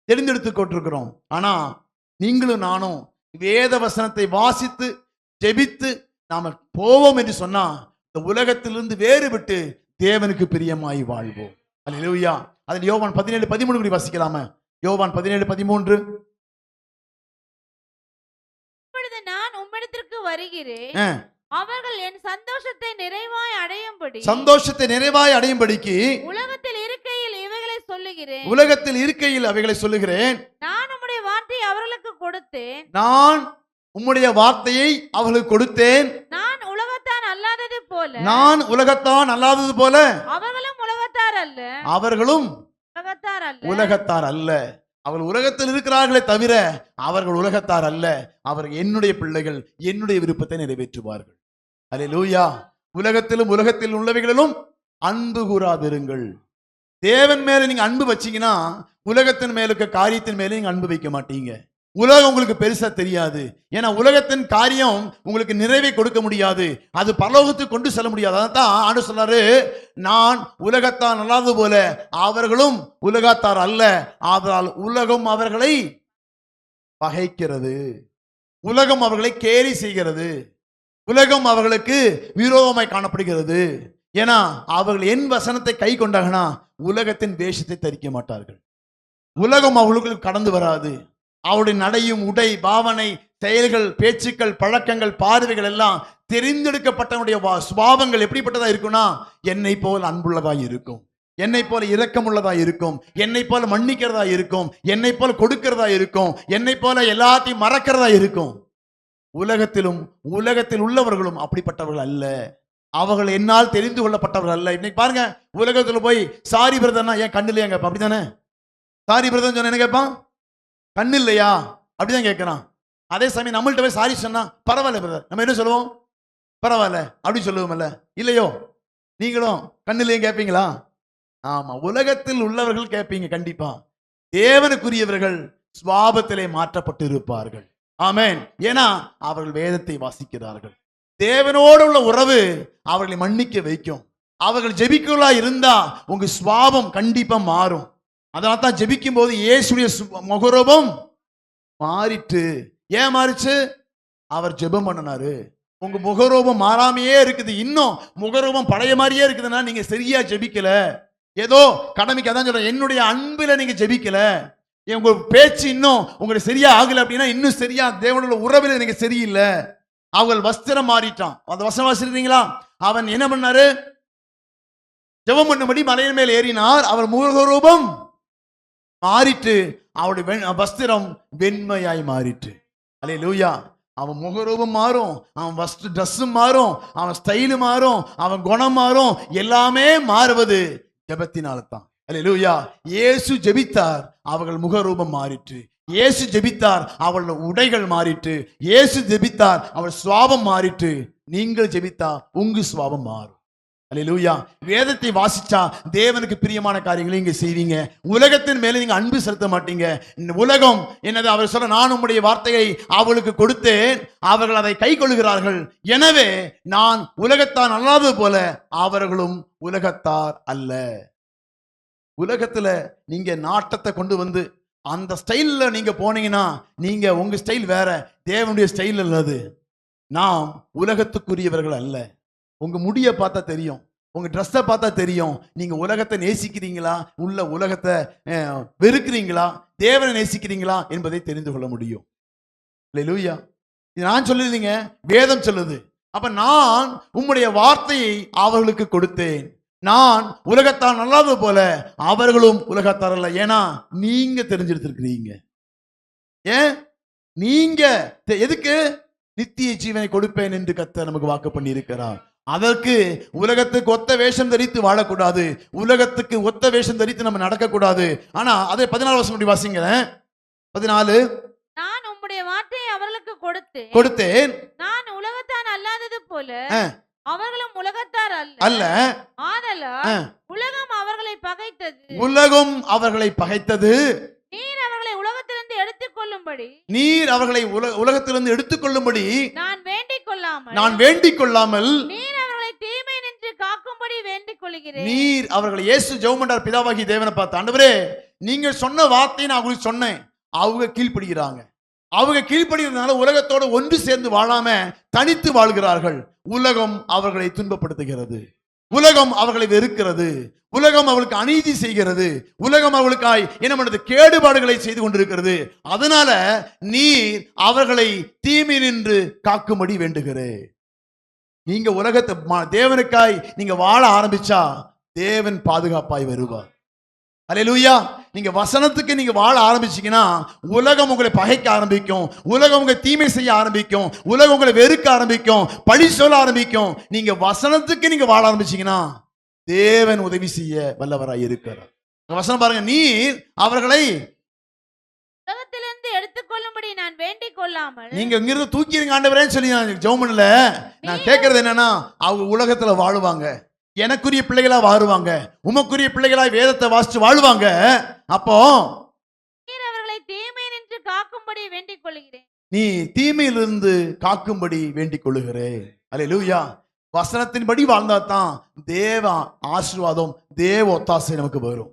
தெரிந்தெடுத்து கொண்டிருக்கிறோம். ஆனா நீங்களும் நானும் வேத வசனத்தை வாசித்து ஜெபித்து நாம போவோம் என்று சொன்னா இந்த உலகத்திலிருந்து வேறுபட்டு தேவனுக்கு பிரியமாய் வாழ்வோம். அல்லேலூயா. அதில் யோவான் 17:13 வாசிக்கலாமா? யோவான் 17:13. இப்பொழுது நான் உம்மிடத்திற்கு வருகிறேன், அவர்கள் என் சந்தோஷத்தை நிறைவாய் அடையும்படிக்கு உலகத்தில் இருக்கையில் இவைகளை அவைகளை சொல்லுகிறேன். நான் உம்முடைய வார்த்தையை அவர்களுக்கு கொடுத்தேன். நான் உலகத்தான் அல்லாதது போல அவர்களும் உலகத்தார் அல்ல. அவர்கள் உலகத்தில் இருக்கிறார்களே தவிர அவர்கள் உலகத்தார் அல்ல. அவர்கள் என்னுடைய பிள்ளைகள், என்னுடைய விருப்பத்தை நிறைவேற்றுவார்கள். அல்லேலூயா. உலகத்தில் உள்ளவைகளிலும் அன்பு கூறாதிருங்கள். தேவன் மேல நீங்க அன்பு வச்சீங்கன்னா உலகத்தின் மேல இருக்க காரியத்தின் மேல நீங்க அன்பு வைக்க மாட்டீங்க. உலகம் உங்களுக்கு பெருசா தெரியாது. ஏன்னா உலகத்தின் காரியம் உங்களுக்கு நிறைவை கொடுக்க முடியாது, அது பரலோகத்துக்கு கொண்டு செல்ல முடியாது. அதான் ஆண்டவர் சொல்றாரு, நான் உலகத்தார் அல்லாதது போல அவர்களும் உலகத்தார் அல்ல. ஆதலால் உலகம் அவர்களை பகைக்கிறது, உலகம் அவர்களை கேலி செய்கிறது, உலகம் அவர்களுக்கு விரோதமாய் காணப்படுகிறது. ஏன்னா அவர்கள் என் வசனத்தை கை கொண்டாங்கன்னா உலகத்தின் வேஷத்தை தரிக்க மாட்டார்கள். உலகம் அவர்களுக்கு கடந்து வராது. அவருடைய நடையும் உடை பாவனை செயல்கள் பேச்சுக்கள் பழக்கங்கள் பார்வைகள் எல்லாம் தெரிந்தெடுக்கப்பட்டவனுடைய சுபாவங்கள் எப்படிப்பட்டதா இருக்கும்னா என்னை போல் அன்புள்ளதா இருக்கும், என்னை போல இரக்கமுள்ளதா இருக்கும், என்னை போல மன்னிக்கிறதா இருக்கும், என்னை போல கொடுக்கிறதா இருக்கும், என்னை போல எல்லாத்தையும் மறக்கிறதா இருக்கும். உலகத்தில் உள்ளவர்களும் அப்படிப்பட்டவர்கள் அல்ல. அவர்கள் என்னால் தெரிந்து கொள்ளப்பட்டவர்கள் அல்ல. இன்னைக்கு பாருங்க, உலகத்துல போய் சாரி பிரதர்னா ஏன் கண்ணு இல்லையா கேட்பான். அப்படித்தானே? சாரி பிரதர் சொன்ன என்ன கேட்பான்? கண்ணு இல்லையா அப்படிதான் கேட்கிறான். அதே சமயம் நம்மள்ட்ட போய் சாரி சொன்னா பரவாயில்ல பிரதர், நம்ம என்ன சொல்லுவோம்? பரவாயில்ல அப்படி சொல்லுவோம்ல. இல்லையோ? நீங்களும் கண்ணு இல்லையும் கேட்பீங்களா? ஆமா, உலகத்தில் உள்ளவர்கள் கேட்பீங்க கண்டிப்பா. தேவனுக்குரியவர்கள் சுபாவத்திலே மாற்றப்பட்டு இருப்பார்கள். ஆமென். ஏன்னா அவர்கள் வேதத்தை வாசிக்கிறார்கள். தேவனோடு உள்ள உறவு அவர்களை மன்னிக்க வைக்கும். அவர்கள் ஜெபிக்குள்ளா இருந்தா உங்க சுபாவம் கண்டிப்பா மாறும். அதனால தான் ஜெபிக்கும் போது இயேசுடைய முகரூபம் மாறிட்டு. ஏன் மாறிச்சு? அவர் ஜெபம் பண்ணினாரு. உங்க முகரூபம் மாறாமையே இருக்குது. இன்னும் முகரூபம் பழைய மாதிரியே இருக்குதுன்னா நீங்க சரியா ஜெபிக்கல. ஏதோ கடமைக்கு அதான் சொல்றேன், என்னுடைய அன்புல நீங்க ஜெபிக்கல. உங்க பேச்சு இன்னும் உங்களுக்கு சரியா ஆகல அப்படின்னா இன்னும் சரியா தேவனோட உறவுல நீங்க சரியில்லை. அவர்கள் வஸ்திரம் மாறிட்டான். அந்த வசனம் வாசிக்கிறீங்களா? அவன் என்ன பண்ணாரு? ஜெபம் பண்ணும்படி மலையின் மேல் ஏறினார். அவர் முகரூபம் மாறிட்டு அவருடைய வஸ்திரம் வெண்மையாய் மாறிட்டு. அல்லேலூயா. அவன் முகரூபம் மாறும், அவன் ட்ரெஸ்ஸும் மாறும், அவன் ஸ்டைலு மாறும், அவன் குணம் மாறும். எல்லாமே மாறுவது ஜெபத்தினால தான். அல்லேலூயா. இயேசு ஜெபித்தார், அவர்கள் முகரூபம் மாறிட்டு. இயேசு ஜெபித்தார், அவர்கள் உடைகள் மாறிட்டு. இயேசு ஜெபித்தார், அவள் சுவாபம் மாறிட்டு. நீங்கள் ஜெபித்தா உங்க சுவாபம் மாறும். அல்லேலூயா. வேதத்தை வாசிச்சா தேவனுக்கு பிரியமான காரியங்களை இங்க செய்வீங்க. உலகத்தின் மேல நீங்க அன்பு செலுத்த மாட்டீங்க. உலகம் என்னது? அவர் சொல்ல, நான் உம்முடைய வார்த்தையை அவளுக்கு கொடுத்தேன், அவர்கள் அதை கை கொள்ளுகிறார்கள். எனவே நான் உலகத்தார் அல்லாதது போல அவர்களும் உலகத்தார் அல்ல. உலகத்துல நீங்க நாட்டத்தை கொண்டு வந்து அந்த ஸ்டைல்ல நீங்க போனீங்கன்னா நீங்க உங்க ஸ்டைல் வேற, தேவனுடைய ஸ்டைல் அல்லது. நாம் உலகத்துக்குரியவர்கள் அல்ல. உங்க முடிய பார்த்தா தெரியும், உங்க ட்ரெஸ்ஸை பார்த்தா தெரியும் நீங்க உலகத்தை நேசிக்கிறீங்களா, உலகத்தை வெறுக்கிறீங்களா, தேவனை நேசிக்கிறீங்களா என்பதை தெரிந்து கொள்ள முடியும். அல்லேலூயா. இது நான் சொல்லலைங்க, வேதம் சொல்லுது. அப்ப நான் உம்முடைய வார்த்தையை அவர்களுக்கு கொடுத்தேன். நான் உலகத்தார் நல்லாதது போல அவர்களும் உலகத்தார் அல்ல. ஏன்னா நீங்க தெரிஞ்செடுத்திருக்கிறீங்க. ஏன் நீங்க எதுக்கு? நித்திய ஜீவனை கொடுப்பேன் என்று கர்த்தர் நமக்கு வாக்கு பண்ணி இருக்கிறார். அதற்கு உலகத்துக்கு ஒத்த வேஷம் தரித்து வாழக்கூடாது, உலகத்துக்கு ஒத்த வேஷம் தரித்து நம்ம நடக்கக்கூடாது. ஆனா அதே 14 வருஷம் முடி வாசிங்க. 14 நான் உம்முடைய வார்த்தையை அவர்களுக்கு கொடுத்தேன். நான் உலகத்தான் அல்லாதது போல அவர்களும் உலகத்தார் அல்ல. ஆதலால் உலகம் அவர்களை பகைத்தது. நீர் அவர்களை உலகத்திலிருந்து எடுத்துக்கொள்ளும்படி நான் வேண்டிக் கொள்ளாமல் நீர் அவர்களை தீமை நின்று காக்கும்படி வேண்டிக் கொள்கிறேன். நீர் அவர்களை இயேசு ஜெபம் பண்றார் பிதாவாகிய தேவனை பார்த்து, ஆண்டவரே நீங்க சொன்ன வார்த்தையை நான் அவங்களுக்கு சொன்னேன், அவங்க கீழ்ப்படுகிறாங்க. அவங்க கீழ்ப்படுகிறதுனால உலகத்தோடு ஒன்று சேர்ந்து வாழாம தனித்து வாழ்கிறார்கள். உலகம் அவர்களை துன்பப்படுத்துகிறது, உலகம் அவர்களை வெறுக்கிறது, உலகம் அவளுக்கு அநீதி செய்கிறது, உலகம் அவளுக்காய் என்ன பண்ணுறது, கேடுபாடுகளை செய்து கொண்டிருக்கிறது. அதனால நீர் அவர்களை தீமை நின்று காக்கும்படி வேண்டுகிறேன். நீங்க உலகத்தை தேவனுக்காய் நீங்க வாழ ஆரம்பிச்சா தேவன் பாதுகாப்பாய் வருவார். அல்லேலூயா. நீங்க வசனத்துக்கு நீங்க வாழ ஆரம்பிச்சீங்கன்னா உலகம் உங்களை பகைக்க ஆரம்பிக்கும், உலகம் உங்களை தீமை செய்ய ஆரம்பிக்கும், உலகம் உங்களை வெறுக்க ஆரம்பிக்கும், பழி சொல்ல ஆரம்பிக்கும். நீங்க வசனத்துக்கு நீங்க வாழ ஆரம்பிச்சீங்கன்னா தேவன் உதவி செய்ய வல்லவராய் இருக்கிறார். வசனம் பாருங்க, நீர் அவர்களை உலகத்திலிருந்து எடுத்துக்கொள்ளும்படி நான் வேண்டிக் கொள்ளாமல் நீங்க இங்கிருந்து தூக்கிடுங்க ஆண்டவரேன்னு சொல்லி நான் ஜெபம் பண்ணல. நான் கேட்கறது என்னன்னா, அவங்க உலகத்துல வாழுவாங்க, எனக்குரிய பிள்ளைகளா வாழுவாங்க, உமக்குரிய பிள்ளைகளாய் வேதத்தை வாசிச்சு வாழுவாங்க. அப்போ நீர் அவர்களை தீமை நின்று காக்கும்படி வேண்டிக் கொள்கிறேன். நீ தீமையிலிருந்து காக்கும்படி வேண்டிக் கொள்ளுகிறேன். அல்லேலூயா. வசனத்தின்படி வாழ்ந்தா தான் தேவ ஆசீர்வாதம், தேவ ஒத்தாசை நமக்கு வரும்.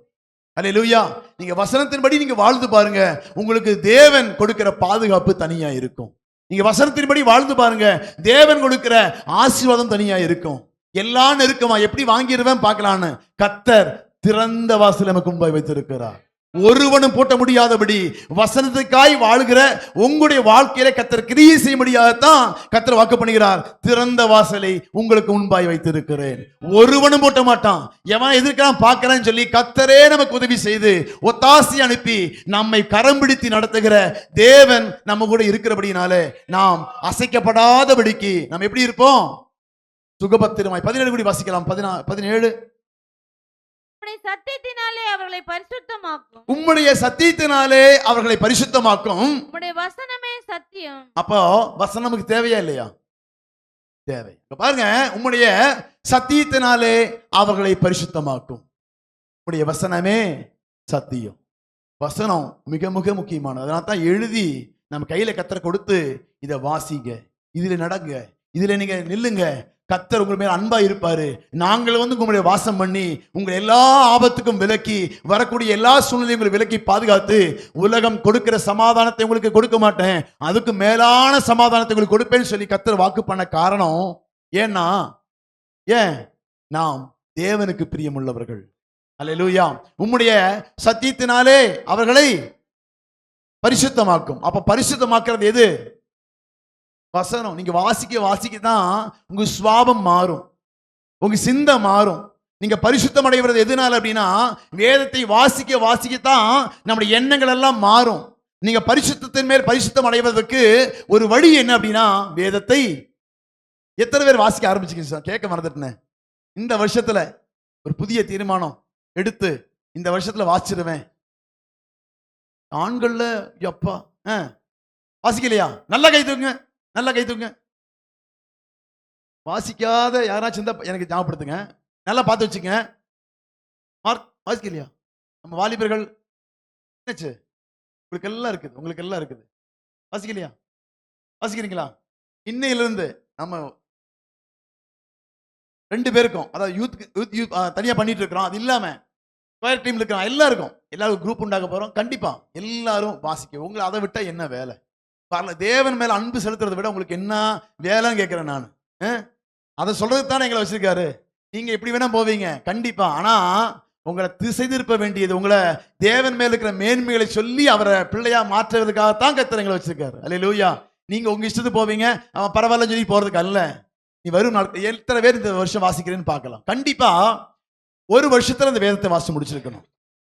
அல்லேலூயா. நீங்க வசனத்தின்படி நீங்க வாழ்ந்து பாருங்க, உங்களுக்கு தேவன் கொடுக்கிற பாதுகாப்பு தனியா இருக்கும். நீங்க வசனத்தின்படி வாழ்ந்து பாருங்க, தேவன் கொடுக்கிற ஆசீர்வாதம் தனியா இருக்கும். எல்லாம் நெருக்கமா எப்படி வாங்கிடுவேன் பார்க்கலான்னு கர்த்தர் திறந்த வாசல் நமக்கு முன்பாய் வைத்திருக்கிறார். ஒருவனும் பூட்ட முடியாதபடி வசனத்துக்காய் வாழ்கிற உங்களுடைய வாழ்க்கையில கர்த்தர் கிரியை செய்ய முடியாததான் கர்த்தர் வாக்கு பண்ணுகிறார். திறந்த வாசலை உங்களுக்கு முன்பாய் வைத்திருக்கிறேன், ஒருவனும் பூட்ட மாட்டான். எவன் எதிர்க்கலாம் பார்க்கிறேன்னு சொல்லி கர்த்தரே நமக்கு உதவி செய்து ஒத்தாசி அனுப்பி நம்மை கரம் பிடித்து நடத்துகிற தேவன் நம்ம கூட இருக்கிறபடினாலே நாம் அசைக்கப்படாதபடிக்கு நாம் எப்படி இருப்போம்? சுகபத்திரமாய். 17 கூடி வாசிக்கலாம். 17 சத்தியத்தினாலே அவர்களை பரிசுத்தமாக்கும். உம்முடைய சத்தியத்தினாலே அவர்களை பரிசுத்தமாக்கும். உம்முடைய வசனமே சத்தியம். அப்போ வசனம் நமக்கு தேவையா இல்லையா? தேவை. பாருங்க, உம்முடைய சத்தியத்தினாலே அவர்களை பரிசுத்தமாக்கும். உம்முடைய வசனமே சத்தியம். வசனம் மிக மிக முக்கியமானது. அதனால தான் எழுதி நம்ம கையில கர்த்தர் கொடுத்து இதை வாசிங்க, இதுல நடங்க, இதுல நீங்க நில்லுங்க. கர்த்தர் உங்க மேல அன்பா இருப்பாரு. நாங்கள் உங்களுடைய வாசம் பண்ணி உங்களை எல்லா ஆபத்துக்கும் விலக்கி, வரக்கூடிய எல்லா சூழ்நிலையும் உங்களை விலக்கி பாதுகாத்து, உலகம் கொடுக்கிற சமாதானத்தை உங்களுக்கு கொடுக்க மாட்டேன், அதுக்கு மேலான சமாதானத்தை உங்களுக்கு கொடுப்பேன்னு சொல்லி கர்த்தர் வாக்கு பண்ண காரணம் ஏன்னா, ஏன் நாம் தேவனுக்கு பிரியமுள்ளவர்கள். அல்லேலூயா. உம்முடைய சத்தியத்தினாலே அவர்களை பரிசுத்தமாக்கும். அப்ப பரிசுத்தமாக்குறது எது? வசனம். நீங்க வாசிக்க தான் உங்க சுவாபம் மாறும், உங்க சிந்தை மாறும். நீங்க பரிசுத்தம் அடைவது எதனால அப்படின்னா, வேதத்தை வாசிக்கத்தான் நம்முடைய எண்ணங்கள் எல்லாம் மாறும். நீங்க பரிசுத்தத்தின் மேல் பரிசுத்தம் அடைவதற்கு ஒரு வழி என்ன அப்படின்னா, வேதத்தை எத்தனை பேர் வாசிக்க ஆரம்பிச்சுக்க? கேட்க மறந்துட்டேன். இந்த வருஷத்துல ஒரு புதிய தீர்மானம் எடுத்து இந்த வருஷத்துல வாசிச்சிருவேன். ஆண்கள்ல எப்பா வாசிக்கலையா? நல்ல கை தூங்க, நல்ல கை தூங்க. வாசிக்காத யாராச்சும் இருந்தா எனக்கு ஞாபகப்படுத்துங்க, நல்லா பார்த்து வச்சுங்க. வாசிக்கலையா? நம்ம வாலிபர்கள் என்னாச்சு? உங்களுக்கு எல்லாம் இருக்குது, உங்களுக்கு எல்லாம் இருக்குது. வாசிக்கலையா? வாசிக்கிறீங்களா? இன்னையிலிருந்து நம்ம 2 பேருக்கும், அதாவது யூத் தனியா பண்ணிட்டு இருக்கிறோம், அது இல்லாம ஸ்கொயர் டீம்ல இருக்கிறோம், எல்லாரும் குரூப் உண்டாக போறோம். கண்டிப்பா எல்லாரும் வாசிக்க. உங்களை அதை விட்டா என்ன வேலை? தேவன் மேல அன்பு செலுத்துறதை விட உங்களுக்கு என்ன வேலைன்னு கேட்கிறேன் நான். அதை சொல்றதுக்கு தானே எங்களை வச்சிருக்காரு. நீங்க எப்படி வேணா போவீங்க கண்டிப்பா. ஆனா உங்களை திசை திருப்ப வேண்டியது, உங்களை தேவன் மேல இருக்கிற மேன்மைகளை சொல்லி அவரை பிள்ளையா மாற்றுவதற்காகத்தான் கர்த்தர் எங்களை வச்சிருக்காரு. அல்லேலூயா. நீங்க உங்க இஷ்டத்துக்கு போவீங்க, அவன் பரவாயில்ல சொல்லி போறதுக்கு அல்ல. நீ வரும் நாட்கள் எத்தனை பேர் இந்த வருஷம் வாசிக்கிறேன்னு பார்க்கலாம். கண்டிப்பா ஒரு வருஷத்துல அந்த வேதத்தை வாசிச்சு முடிச்சிருக்கணும்.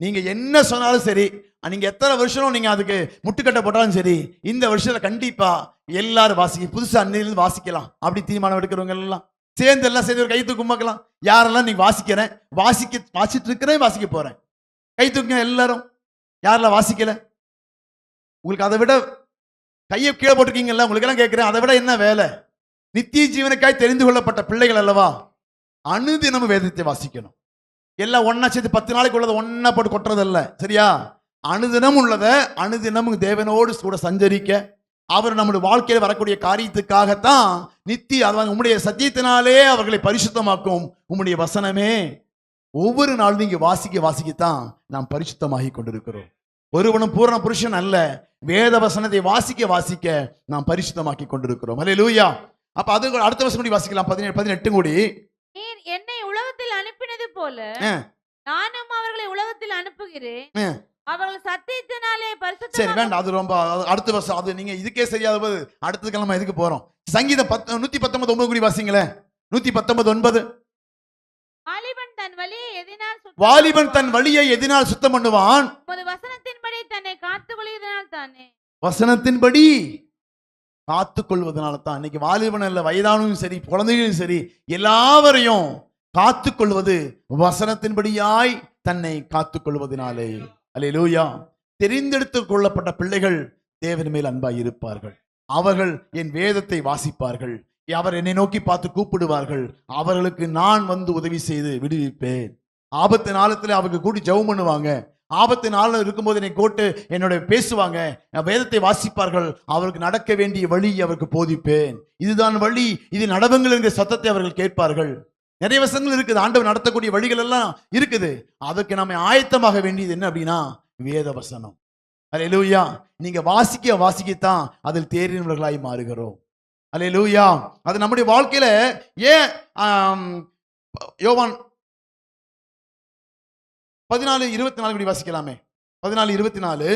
நீங்க என்ன சொன்னாலும் சரி, நீங்க எத்தனை வருஷம் நீங்க அதுக்கு முட்டுக்கட்டை போட்டாலும் சரி, இந்த வருஷத்துல கண்டிப்பா எல்லாரும் வாசிக்க, புதுசா அன்னையிலிருந்து வாசிக்கலாம் அப்படி தீர்மானம் எடுக்கிறவங்க எல்லாம் சேர்ந்து எல்லாம் சேர்ந்து ஒரு கை தூக்கு பார்க்கலாம். யாரெல்லாம் நீங்க வாசிக்கிறேன், வாசிட்டு இருக்கிறேன், வாசிக்க போறேன், கை தூக்குங்க எல்லாரும். யாரெல்லாம் வாசிக்கல, உங்களுக்கு அதை விட கையை கீழே போட்டிருக்கீங்கல்ல, உங்களுக்கு எல்லாம் கேட்கிறேன், அதை விட என்ன வேலை? நித்திய ஜீவனுக்காய் தெரிந்து கொள்ளப்பட்ட பிள்ளைகள் அல்லவா, அனுதினமும் வேதத்தை வாசிக்கணும். எல்லாம் ஒன்னா சேர்த்து 10 நாளைக்கு உள்ளதை ஒன்னா போட்டு கொட்டுறதல்ல, சரியா? அனுதினம் உள்ளத அனுதினமும் தேவனோடு கூட சஞ்சரிக்க, அவர் நம்முடைய வாழ்க்கையில் வரக்கூடிய காரியத்துக்காகத்தான் நித்திய, அதாவது உம்முடைய சத்தியத்தினாலே அவர்களை பரிசுத்தமாக்கும் உம்முடைய வசனமே ஒவ்வொரு நாளும் நீங்க வாசிக்கத்தான் நாம் பரிசுத்தமாகி கொண்டிருக்கிறோம். ஒருவனும் பூரண புருஷன் அல்ல, வேத வசனத்தை வாசிக்க நாம் பரிசுத்தமாக்கி கொண்டிருக்கிறோம். அல்லேலூயா. அப்ப அது அடுத்த வருஷம் கூடி வாசிக்கலாம். 17-18 கூடி, நீர் என்னை உலகத்தில் அனுப்பினது போல நானும் அவர்களை உலகத்தில் அனுப்புகிறேன், அவர்கள் சத்தியத்தினாலே பரிசுத்தமாக. சரி வேண்டாம், அது ரொம்ப அடுத்த வருஷம், அது நீங்க இதுக்கே சரியாத போது அடுத்த கிழமை இதுக்கு போறோம். சங்கீதம் 119:9 கூடி வாசிங்களேன். 119:9. வாலிபன் தன் வழியை எதினால் சுத்தம் பண்ணுவான், வசனத்தின்படி தன்னை காத்துக்கொள்வதனால் தானே. வசனத்தின்படி காத்துக்கொள்வதனால தான். இன்னைக்கு வாலிபன் அல்ல, வயதானும் சரி, குழந்தைகளும் சரி, எல்லாவரையும் காத்துக்கொள்வது வசனத்தின்படியாய் தன்னை காத்துக்கொள்வதனாலே. அல்லேலூயா. தெரிந்தெடுத்து கொள்ளப்பட்ட பிள்ளைகள் தேவன் மேல் அன்பாய் இருப்பார்கள். அவர்கள் என் வேதத்தை வாசிப்பார்கள், அவர் என்னை நோக்கி பார்த்து கூப்பிடுவார்கள், அவர்களுக்கு நான் வந்து உதவி செய்து விடுவிப்பேன். ஆபத்து நாளத்தில் அவங்க கூட்டி ஜெபம் பண்ணுவாங்க, ஆபத்து நாள் இருக்கும்போது என்னை கூட்டு என்னோட பேசுவாங்க, வேதத்தை வாசிப்பார்கள், அவருக்கு நடக்க வேண்டிய வழி அவருக்கு போதிப்பேன், இதுதான் வழி, இது நடவுங்கள் என்கிற சத்தத்தை அவர்கள் கேட்பார்கள். நிறைய வசனங்கள் இருக்குது, ஆண்டவர் நடத்தக்கூடிய வழிகள் எல்லாம் இருக்குது. அதுக்கு நம்ம ஆயத்தமாக வேண்டியது என்ன அப்படின்னா வேத வசனம். அல்லேலூயா. நீங்க வாசிக்கத்தான் அதில் தேறினவர்களாய் மாறுகிறோம். அல்லேலூயா. அது நம்முடைய வாழ்க்கையில ஏன் யோவான் 14:24 வாசிக்கலாமே. 14:24.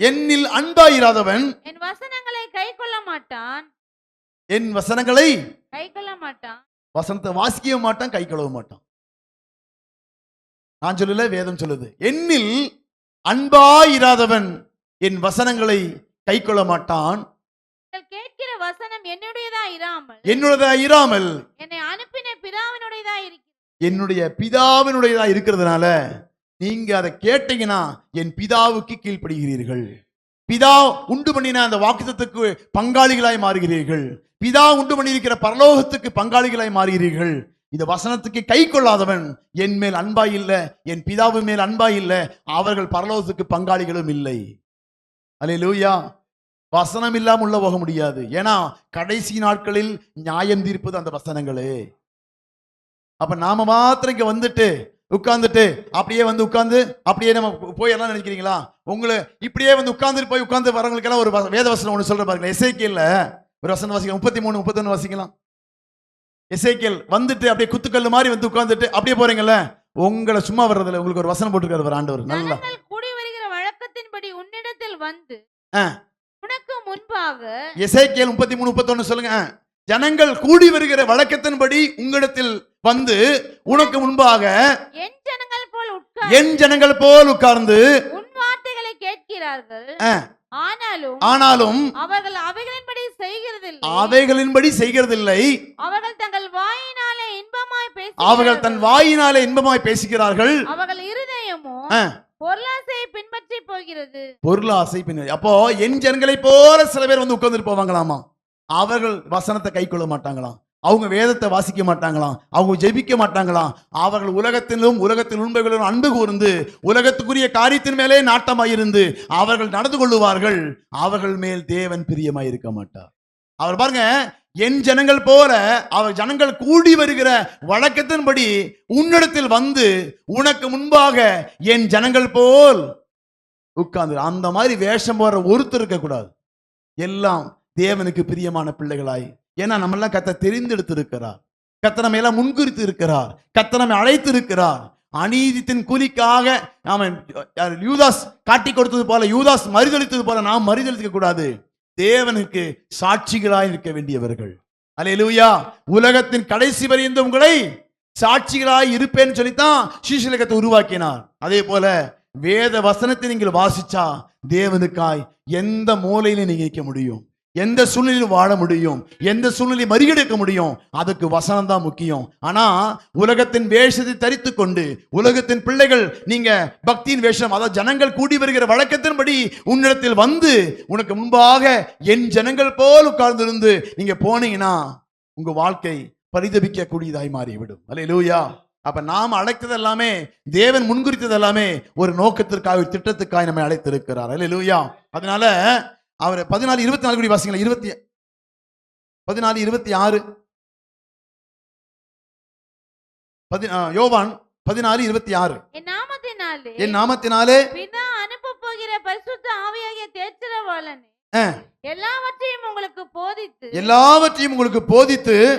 என்னில் அன்பாயிராதவன் என் வசனங்களை கைக்கொள்ள மாட்டான், என் வசனங்களை கைக்கொள்ள மாட்டான், வசனத்தை வாசிக்க மாட்டான், கை கழுவ மாட்டான். நான் சொல்லல, வேதம் சொல்லுது. என்னில் அன்பாயிராதவன் என் வசனங்களை கைக்கொள்ள மாட்டான், கேட்கிற வசனம் என்னுடையதா இராமல் என்னை அனுப்பின பிதாவினுடையதா இருக்கிறது. என்னுடைய பிதாவினுடையதா இருக்கிறதுனால நீங்க அதை கேட்டீங்கன்னா என் பிதாவுக்கு கீழ்ப்படுகிறீர்கள். பிதா உண்டு பண்ணின அந்த வாக்குத்தத்துக்கு பங்காளிகளாய் மாறுகிறீர்கள். பிதா உண்டு பண்ணியிருக்கிற பரலோகத்துக்கு பங்காளிகளாய் மாறுகிறீர்கள். இந்த வசனத்துக்கு கை கொள்ளாதவன் என் மேல் அன்பாய் இல்லை, என் பிதாவு மேல் அன்பாய் இல்லை, அவர்கள் பரலோகத்துக்கு பங்காளிகளும் இல்லை. அல்லேலூயா. வசனம் இல்லாம உள்ள போக முடியாது. ஏன்னா கடைசி நாட்களில் நியாயம் தீர்ப்பது அந்த வசனங்களே. அப்ப நாம மாத்திரம் இங்க வந்துட்டு உட்கார்ந்துட்டு அப்படியே வந்து உட்கார்ந்து அப்படியே நம்ம போயிடலாம் நினைக்கிறீங்களா? உங்களை இப்படியே வந்து உட்கார்ந்து வரவங்களுக்கு எல்லாம் ஒரு வேத வசனம் ஒன்று சொல்ற பாருங்க. எசேக்கியேல்ல ஒரு வசனம் வாசிக்கலாம். 33, 31 வாசிக்கலாம். எசேக்கியேல் வந்துட்டு அப்படியே குத்துக்கல்லு மாதிரி வந்து உட்கார்ந்துட்டு அப்படியே போறீங்கல்ல, உங்களை சும்மா வர்றதுல உங்களுக்கு ஒரு வசனம் போட்டுருக்காரு ஆண்டவர். நல்லா கூடி வருகிற வழக்கத்தின்படி உன்னிடத்தில் வந்து உனக்கு முன்பாக. எசேக்கியேல் 33, 31 சொல்லுங்க. ஜனங்கள் கூடி வருகிற வழக்கத்தின்படி உங்களிடத்தில் வந்து உனக்கு முன்பாக என் ஜனங்கள் போல் உட்கார்ந்து உன் வார்த்தைகளை கேட்கிறார்கள், ஆனாலும் அவர்கள் அவைகளின்படி செய்கிறதில்லை, அவர்கள் தங்கள் வாயினாலே இன்பமாய் பேசுகிறார்கள், அவர்கள் இருதயமோ பொருளாசையை பின்பற்றி போகிறது. பொருளாசை பின்பற்றி. அப்போ என் ஜனங்களை போல சில பேர் வந்து உட்கார்ந்து போவாங்களாமா. அவர்கள் வசனத்தை கை கொள்ள மாட்டாங்களாம், அவங்க வேதத்தை வாசிக்க மாட்டாங்களாம், அவங்க ஜெபிக்க மாட்டாங்களாம். அவர்கள் உலகத்தின் உண்மைகளிலும் அன்பு கூர்ந்து உலகத்துக்குரிய காரியத்தின் மேலே நாட்டமாயிருந்து அவர்கள் நடந்து கொள்ளுவார்கள். அவர்கள் மேல் தேவன் பிரியமாய் இருக்க மாட்டார். அவர் பாருங்க, என் ஜனங்கள் போல அவர் ஜனங்கள் கூடி வருகிற வழக்கத்தின்படி உன்னிடத்தில் வந்து உனக்கு முன்பாக என் ஜனங்கள் போல் உட்கார்ந்து. அந்த மாதிரி வேஷம் போற ஒருத்தர் இருக்க கூடாது. எல்லாம் தேவனுக்கு பிரியமான பிள்ளைகளாய். ஏன்னா நம்ம எல்லாம் கர்த்தர் தெரிந்தெடுத்து இருக்கிறார். கர்த்தர் நம்மை எல்லாம் முன்குறித்து இருக்கிறார். கர்த்தர் நம்மை அழைத்து இருக்கிறார். அநீதித்தின் கூலிக்காக அவன் யூதாஸ் காட்டி கொடுத்தது போல, யூதாஸ் மறுதளித்தது போல நாம் மறுதளிக்க கூடாது. தேவனுக்கு சாட்சிகளாய் இருக்க வேண்டியவர்கள். அல்லேலூயா. உலகத்தின் கடைசி வரைந்த உங்களை சாட்சிகளாய் இருப்பேன்னு சொல்லித்தான் சீஷலகத்தை உருவாக்கினார். அதே போல வேத வசனத்தை நீங்கள் வாசிச்சா தேவனுக்காய் எந்த மூலையில நீங்க நிற்க முடியும், எந்த சூழ்நிலையில் வாழ முடியும், எந்த சூழ்நிலையை மறிகெடுக்க முடியும். அதுக்கு வசனம் தான் முக்கியம். ஆனா உலகத்தின் வேஷத்தை தரித்து கொண்டு உலகத்தின் பிள்ளைகள் நீங்க பக்தியின் வேஷம், அதாவது ஜனங்கள் கூடி வருகிற வழக்கத்தின்படி உன்னிடத்தில் வந்து உனக்கு முன்பாக என் ஜனங்கள் போல் உட்கார்ந்திருந்து நீங்க போனீங்கன்னா உங்க வாழ்க்கை பரிதபிக்க கூடியதாய் மாறிவிடும். அல்லேலூயா. அப்ப நாம் அழைத்தது எல்லாமே, தேவன் முன்குறித்தது எல்லாமே ஒரு நோக்கத்திற்காக, ஒரு திட்டத்துக்காக நம்மை அழைத்திருக்கிறார். அல்லேலூயா. அதனால அவர் 14:24 கூடி வாசிங்களா. 14:26 யோவான் 14:26 என் நாமத்தினாலே பிதா அனுப்பப் போகிற பரிசுத்த ஆவியாகிய தேற்றரவாளனே எல்லாவற்றையும் உங்களுக்கு போதித்து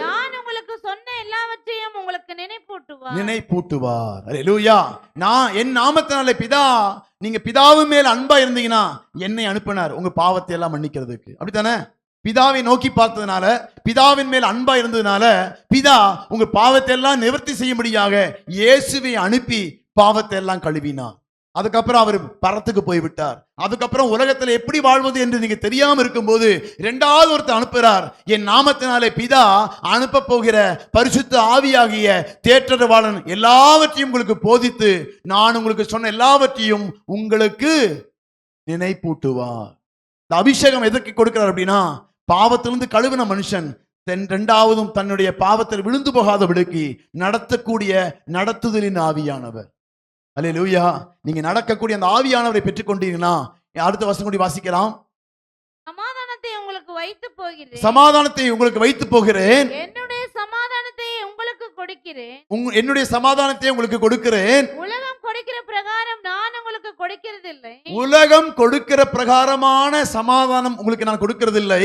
நான் உங்களுக்கு சொன்ன எல்லாவற்றையும் உங்களுக்கு நினைப்பூட்டுவார். அல்லேலூயா. நான் என் நாமத்தினாலே பிதா, நீங்க பிதாவின் மேல் அன்பா இருந்தீங்கன்னா என்னை அனுப்பினார் உங்க பாவத்தை எல்லாம் மன்னிக்கிறதுக்கு. அப்படித்தானே? பிதாவை நோக்கி பார்த்ததுனால, பிதாவின் மேல் அன்பா இருந்ததுனால பிதா உங்க பாவத்தை எல்லாம் நிவர்த்தி செய்யும்படியாக இயேசுவை அனுப்பி பாவத்தை எல்லாம் கழுவினார். அதுக்கப்புறம் அவர் பரத்துக்கு போய்விட்டார். அதுக்கப்புறம் உலகத்துல எப்படி வாழ்வது என்று நீங்க தெரியாம இருக்கும்போது இரண்டாவது ஒருத்தர் அனுப்புகிறார். என் நாமத்தினாலே பிதா அனுப்ப போகிற பரிசுத்த ஆவியாகிய தேற்றரவாளன் எல்லாவற்றையும் உங்களுக்கு போதித்து நான் உங்களுக்கு சொன்ன எல்லாவற்றையும் உங்களுக்கு நினைப்பூட்டுவார். இந்த அபிஷேகம் எதற்கு கொடுக்கிறார் அப்படின்னா, பாவத்திலிருந்து கழுவின மனுஷன் இரண்டாவதும் தன்னுடைய பாவத்தில் விழுந்து போகாதபடிக்கு நடத்தக்கூடிய நடத்துதலின் ஆவியானவர். அல்லேலூயா. நீங்க நடக்கக்கூடிய அந்த ஆவியானவரை பெற்றுக்கொண்டீங்கன்னா அடுத்த வசனம் கூடி வாசிக்கலாம். சமாதானத்தை உங்களுக்கு வைத்து போகிறேன், என்னுடைய சமாதானத்தை உங்களுக்கு கொடுக்கிறேன். என்னுடைய சமாதானத்தை உங்களுக்கு கொடுக்கிறேன். உலகம் கொடுக்கிற பிரகாரம் நான் உங்களுக்கு கொடுக்கிறதில்லை. உலகம் கொடுக்கிற பிரகாரமான சமாதானம் உங்களுக்கு நான் கொடுக்கிறதில்லை.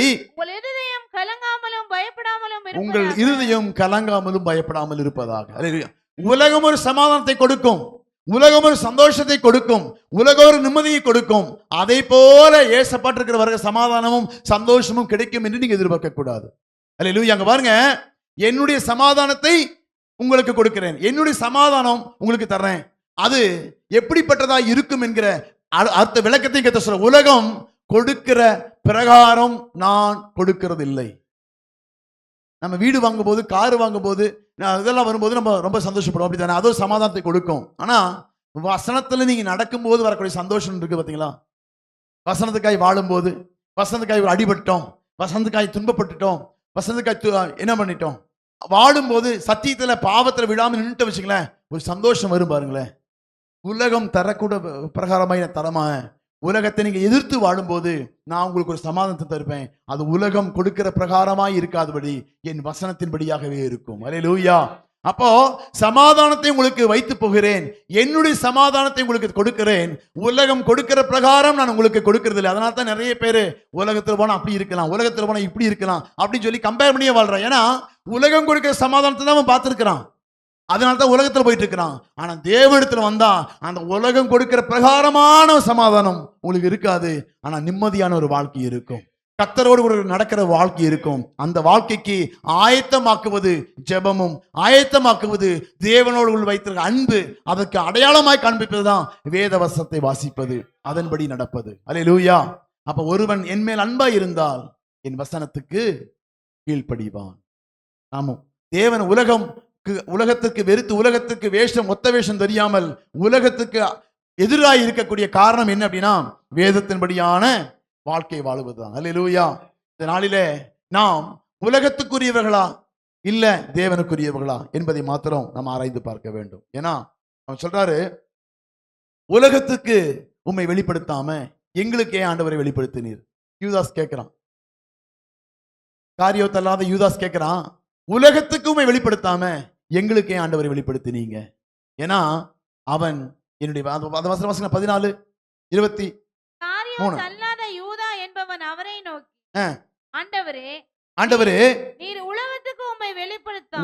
உங்கள் இருதயம் கலங்காமலும் பயப்படாமல் இருப்பதாக. அல்லேலூயா. உலகம் ஒரு சமாதானத்தை கொடுக்கும், உலகம் ஒரு சந்தோஷத்தை கொடுக்கும், உலகம் ஒரு நிம்மதியை கொடுக்கும். அதை போல ஏசப்பட்டிருக்கிற வர சமாதானமும் சந்தோஷமும் கிடைக்கும் என்று நீங்க எதிர்பார்க்க கூடாது. அல்லேலூயா. அங்க பாருங்க, என்னுடைய சமாதானத்தை உங்களுக்கு கொடுக்கிறேன், என்னுடைய சமாதானம் உங்களுக்கு தர்றேன். அது எப்படிப்பட்டதா இருக்கும் என்கிற அர்த்த விளக்கத்தை கத்த சொல்ற. உலகம் கொடுக்கிற பிரகாரம் நான் கொடுக்கிறது இல்லை. நம்ம வீடு வாங்கும் போது, கார் வாங்கும் போது, இதெல்லாம் வரும்போது நம்ம ரொம்ப சந்தோஷப்படுவோம். அப்படி தானே? அதோ சமாதானத்தை கொடுக்கும். ஆனா வசனத்துல நீங்க நடக்கும்போது வரக்கூடிய சந்தோஷம் இருக்கு பாத்தீங்களா? வசனத்துக்காய் வாழும்போது, வசனத்துக்காய் ஒரு அடிபட்டோம், வசனத்துக்காய் துன்பப்பட்டுட்டோம், வசனத்துக்காய் என்ன பண்ணிட்டோம், வாழும்போது சத்தியத்துல பாவத்துல விழாம நின்றுட்டு வச்சுங்களேன், ஒரு சந்தோஷம் வரும் பாருங்களேன். உலகம் தரக்கூட பிரகாரமாய் தரமா உலகத்தை நீங்க எதிர்த்து வாழும்போது நான் உங்களுக்கு ஒரு சமாதானத்தை தருப்பேன். அது உலகம் கொடுக்கிற பிரகாரமாய் இருக்காதபடி என் வசனத்தின்படியாகவே இருக்கும். அல்லேலூயா. அப்போ சமாதானத்தை உங்களுக்கு வைத்து போகிறேன், என்னுடைய சமாதானத்தை உங்களுக்கு கொடுக்கிறேன். உலகம் கொடுக்கிற பிரகாரம் நான் உங்களுக்கு கொடுக்கிறது இல்லை. அதனால தான் நிறைய பேர் உலகத்தில் போனா அப்படி இருக்கலாம், உலகத்தில் போனா இப்படி இருக்கலாம் அப்படின்னு சொல்லி கம்பேர் பண்ணியே வாழ்றான். ஏன்னா உலகம் கொடுக்கிற சமாதானத்தை தான் அவன் பார்த்துருக்கிறான், அதனால தான் உலகத்தில் போயிட்டு இருக்கிறான். ஆனா தேவனிடத்துல வந்தா அந்த உலகம் கொடுக்கிற பிரகாரமான சமாதானம் உங்களுக்கு இருக்காது. ஆனா நிம்மதியான ஒரு வாழ்க்கை இருக்கும், கர்த்தரோடு கூட நடக்கிற வாழ்க்கை இருக்கும். அந்த வாழ்க்கைக்கு ஆயத்தமாக்குவது ஜெபமும், ஆயத்தமாக்குவது தேவனோடு வைத்திருக்க அன்பு, அதற்கு அடையாளமாய் காண்பிப்பதுதான் வேத வசனத்தை வாசிப்பது, அதன்படி நடப்பது. அல்லேலூயா. அப்ப ஒருவன் என் மேல் அன்பா இருந்தால் என் வசனத்துக்கு கீழ்ப்படிவான். ஆமாம், தேவன் உலகத்துக்கு வெறுத்து, உலகத்துக்கு வேஷம், ஒத்த வேஷம் தெரியாமல் உலகத்துக்கு எதிராக இருக்கக்கூடிய காரணம் என்ன அப்படின்னா வேதத்தின்படியான வாழ்க்கை வாழுவதுதான். அல்லேலூயா. இந்த நாளிலே நாம் உலகத்துக்குரியவர்களா இல்ல தேவனுக்குரியவர்களா என்பதை மாத்திரம் நாம் ஆராய்ந்து பார்க்க வேண்டும். ஏன்னா அவன் சொல்றாரு, உலகத்துக்கு உம்மை வெளிப்படுத்தாம எங்களுக்கு ஏன் ஆண்டவரை வெளிப்படுத்தினீர்? யூதாஸ் கேட்கிறான், காரியத்தல்லாத யூதாஸ் கேட்கிறான், உலகத்துக்கு உம்மை வெளிப்படுத்தாம எங்களுக்கு ஏன் ஆண்டவரை வெளிப்படுத்தினீங்க? ஏன்னா அவன் என்னுடைய 14:23 அவரை நோக்கி, ஆண்டவரே ஆண்டவரே, நீர் உலகத்துக்கு உம்மை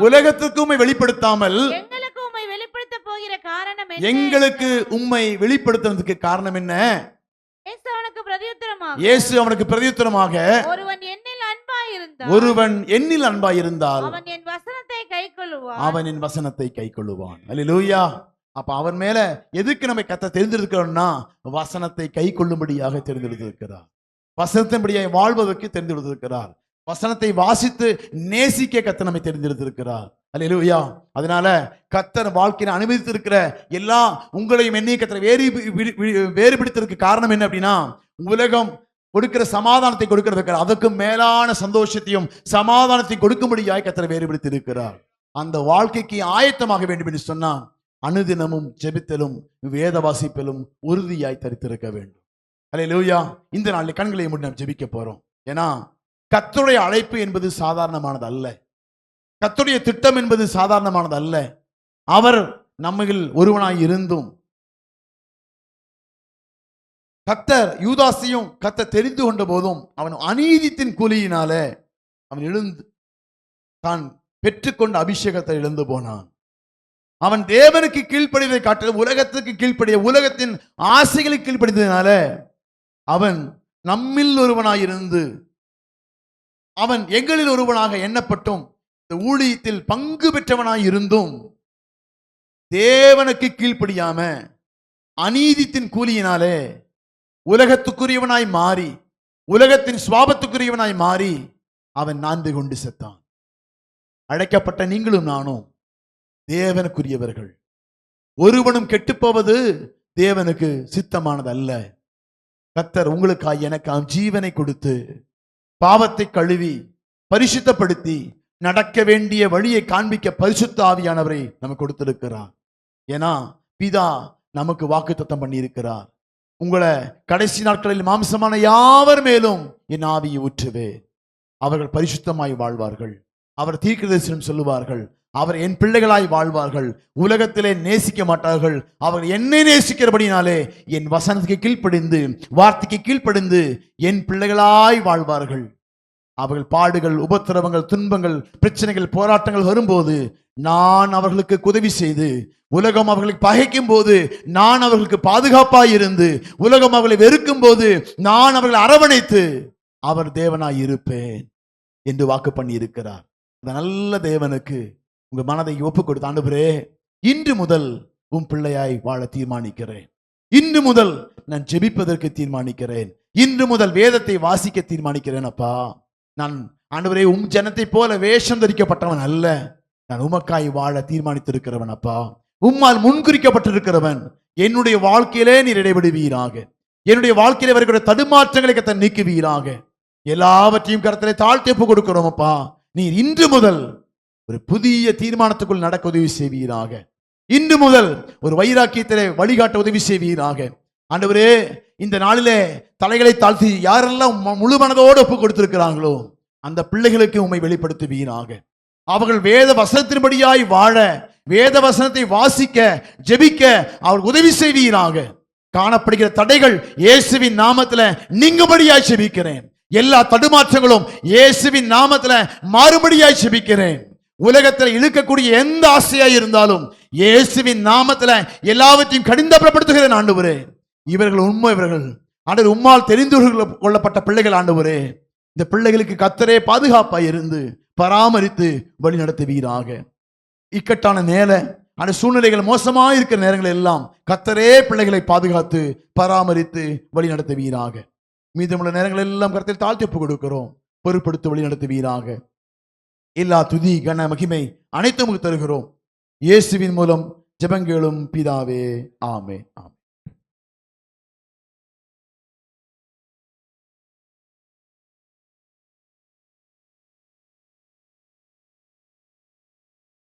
உலகத்துக்கு உம்மை வெளிப்படுத்தாமல் எங்களுக்கு உம்மை வெளிப்படுத்த போகிற காரணம் என்ன? எங்களுக்கு உம்மை வெளிப்படுத்துறதுக்கு காரணம் என்ன? இயேசு அவனுக்கு பிரதியுத்தரமாக ஒருவன் என்னில் அன்பாயிருந்தால் அவன் என் வசனத்தை கைக்கொள்ளுவான். அல்லேலூயா. அப்ப அவன் மேல எதுக்கு நம்ம கத்த தெரிந்திருக்கிறோம்னா, வசனத்தை கைக்கொள்ளும்படியாக தெரிந்திருக்கிறார். வசனத்தின்படியாக வாழ்வதற்கு தெரிந்திருக்கிறார். வசனத்தை வாசித்து நேசிக்க கத்த நம்மை தெரிந்திருக்கிறார். அல்லேலூயா. அதனால கத்தர் வாழ்க்கையை அனுமதித்திருக்கிற எல்லா உங்களையும் என்னைய கத்தர் வேறுபடுத்திற்கு காரணம் என்ன அப்படின்னா, உலகம் கொடுக்கிற சமாதானத்தை கொடுக்கிறது, அதற்கு மேலான சந்தோஷத்தையும் சமாதானத்தை கொடுக்கும்படியாய் கத்தர் வேறுபடுத்தி இருக்கிறார். அந்த வாழ்க்கைக்கு ஆயத்தமாக வேண்டும் என்று சொன்னா அனுதினமும் ஜெபித்தலும் வேத வாசிப்பிலும் உறுதியாய் தரித்திருக்க வேண்டும். அல்லேலூயா. இந்த நாளில் கண்களை மூடி நாம் ஜெபிக்க போறோம். ஏன்னா கர்த்தருடைய அழைப்பு என்பது சாதாரணமானது அல்ல. கர்த்தருடைய திட்டம் என்பது சாதாரணமானது அல்ல. அவர் நம்மில் ஒருவனாய் இருந்தும் கர்த்தர் யூதாசையும் கர்த்தர் தெரிந்து கொண்ட போதும் அவன் அநீதித்தின் கூலியினாலே அவன் எழுந்து தான் பெற்றுக்கொண்ட அபிஷேகத்தை இழந்து போனான். அவன் தேவனுக்கு கீழ்ப்படிவதை காட்டிலும் உலகத்துக்கு கீழ்ப்படிய உலகத்தின் ஆசைகளுக்கு கீழ்ப்படிந்ததினால அவன் நம்மில் ஒருவனாயிருந்து அவன் எங்களில் ஒருவனாக எண்ணப்பட்டும் இந்த ஊழியத்தில் பங்கு பெற்றவனாய் இருந்தும் தேவனுக்கு கீழ்ப்படியாம அநீதித்தின் கூலியினாலே உலகத்துக்குரியவனாய் மாறி உலகத்தின் சுவாபத்துக்குரியவனாய் மாறி அவன் நான்கு கொண்டு செத்தான். அழைக்கப்பட்ட நீங்களும் நானும் தேவனுக்குரியவர்கள். ஒருவனும் கெட்டுப்போவது தேவனுக்கு சித்தமானது அல்ல. கர்த்தர் உங்களுக்காய் எனக்கு ஜீவனை கொடுத்து பாவத்தை கழுவி பரிசுத்தப்படுத்தி நடக்க வேண்டிய வழியை காண்பிக்க பரிசுத்த ஆவியானவரை நமக்கு கொடுத்திருக்கிறார். ஏன்னா பிதா நமக்கு வாக்குத்தத்தம் பண்ணி இருக்கிறார். உங்களை கடைசி நாட்களில் மாம்சமான யாவர் மேலும் என் ஆவியை ஊற்றுவே, அவர்கள் பரிசுத்தமாய் வாழ்வார்கள், அவர் தீர்க்கதரிசனம் சொல்லுவார்கள், அவர் என் பிள்ளைகளாய் வாழ்வார்கள், உலகத்திலே நேசிக்க மாட்டார்கள், அவர் என்னை நேசிக்கிறபடினாலே என் வசனத்துக்கு கீழ்ப்படிந்து வார்த்தைக்கு கீழ்ப்படிந்து என் பிள்ளைகளாய் வாழ்வார்கள். அவர்கள் பாடுகள் உபத்திரவங்கள் துன்பங்கள் பிரச்சனைகள் போராட்டங்கள் வரும்போது நான் அவர்களுக்கு உதவி செய்து, உலகம் அவர்களுக்கு பகைக்கும் போது நான் அவர்களுக்கு பாதுகாப்பாய் இருந்து, உலகம் அவர்களை வெறுக்கும் போது நான் அவர்களை அரவணைத்து அவர் தேவனாய் இருப்பேன் என்று வாக்கு பண்ணி இருக்கிறார். அந்த நல்ல தேவனுக்கு உங்க மனதை ஒப்பு கொடுத்து, ஆண்டவரே இன்று முதல் உன் பிள்ளையாய் வாழ தீர்மானிக்கிறேன், இன்று முதல் நான் ஜெபிப்பதற்கு தீர்மானிக்கிறேன், இன்று முதல் வேதத்தை வாசிக்க தீர்மானிக்கிறேன். அப்பா நான் ஆண்டவரே ஜனத்தை போல வேஷம் தரிக்கப்பட்டவன் அல்ல, நான் உமக்காய் வாழ தீர்மானித்திருக்கிறவன். அப்பா உம்மால் முன்குறிக்கப்பட்டிருக்கிறவன். என்னுடைய வாழ்க்கையிலே நீர் இடைபடுவீராக, என்னுடைய வாழ்க்கையிலே வருகிற தடுமாற்றங்களை கத்த நீக்குவீராக. எல்லாவற்றையும் கரத்திலே தாழ்த்தி ஒப்பு கொடுக்கிறோம். அப்பா நீர் இன்று முதல் ஒரு புதிய தீர்மானத்துக்குள் நடக்க உதவி செய்வீராக. இன்று முதல் ஒரு வைராக்கியத்திலே வழிகாட்ட உதவி செய்வீராக. ஆண்டவரே இந்த நாளிலே தலைகளை தாழ்த்தி யாரெல்லாம் முழு மனதோடு ஒப்பு கொடுத்திருக்கிறாங்களோ அந்த பிள்ளைகளுக்கு உம்மை வெளிப்படுத்துவீராக. அவர்கள் வேத வசனத்தின்படியாய் வாழ, வேத வசனத்தை வாசிக்க ஜெபிக்க அவர் உதவி செய்வீராக. காணப்படுகிற தடைகள் இயேசுவின் நாமத்துல நீங்கும்படியாய் ஜெபிக்கிறேன். எல்லா தடுமாற்றங்களும் இயேசுவின் நாமத்துல மாறுபடியாய் ஜெபிக்கிறேன். உலகத்தில் இழுக்கக்கூடிய எந்த ஆசையாய் இருந்தாலும் இயேசுவின் நாமத்துல எல்லாவற்றையும் கடிந்தப்படுத்துகிறேன். ஆண்டவரே இவர்கள் இவர்கள் ஆண்டவர் உம்மால் தெரிந்து கொள்ளப்பட்ட பிள்ளைகள். ஆண்டவரே இந்த பிள்ளைகளுக்கு கர்த்தரே பாதுகாப்பாய் இருந்து பராமரித்து வழி நடத்துவீராக. இக்கட்டான அந்த சூழ்நிலைகள் மோசமாக இருக்கிற நேரங்கள் எல்லாம் கர்த்தரே பிள்ளைகளை பாதுகாத்து பராமரித்து வழி நடத்துவீராக. மீதமுள்ள நேரங்கள் எல்லாம் கர்த்தரை தாழ்த்தி ஒப்பு கொடுக்கிறோம். பொறுப்படுத்தி வழி நடத்துவீராக. எல்லா துதி கன மகிமை அனைத்தும் தருகிறோம். இயேசுவின் மூலம் ஜெபங்களும் பிதாவே. ஆமென்.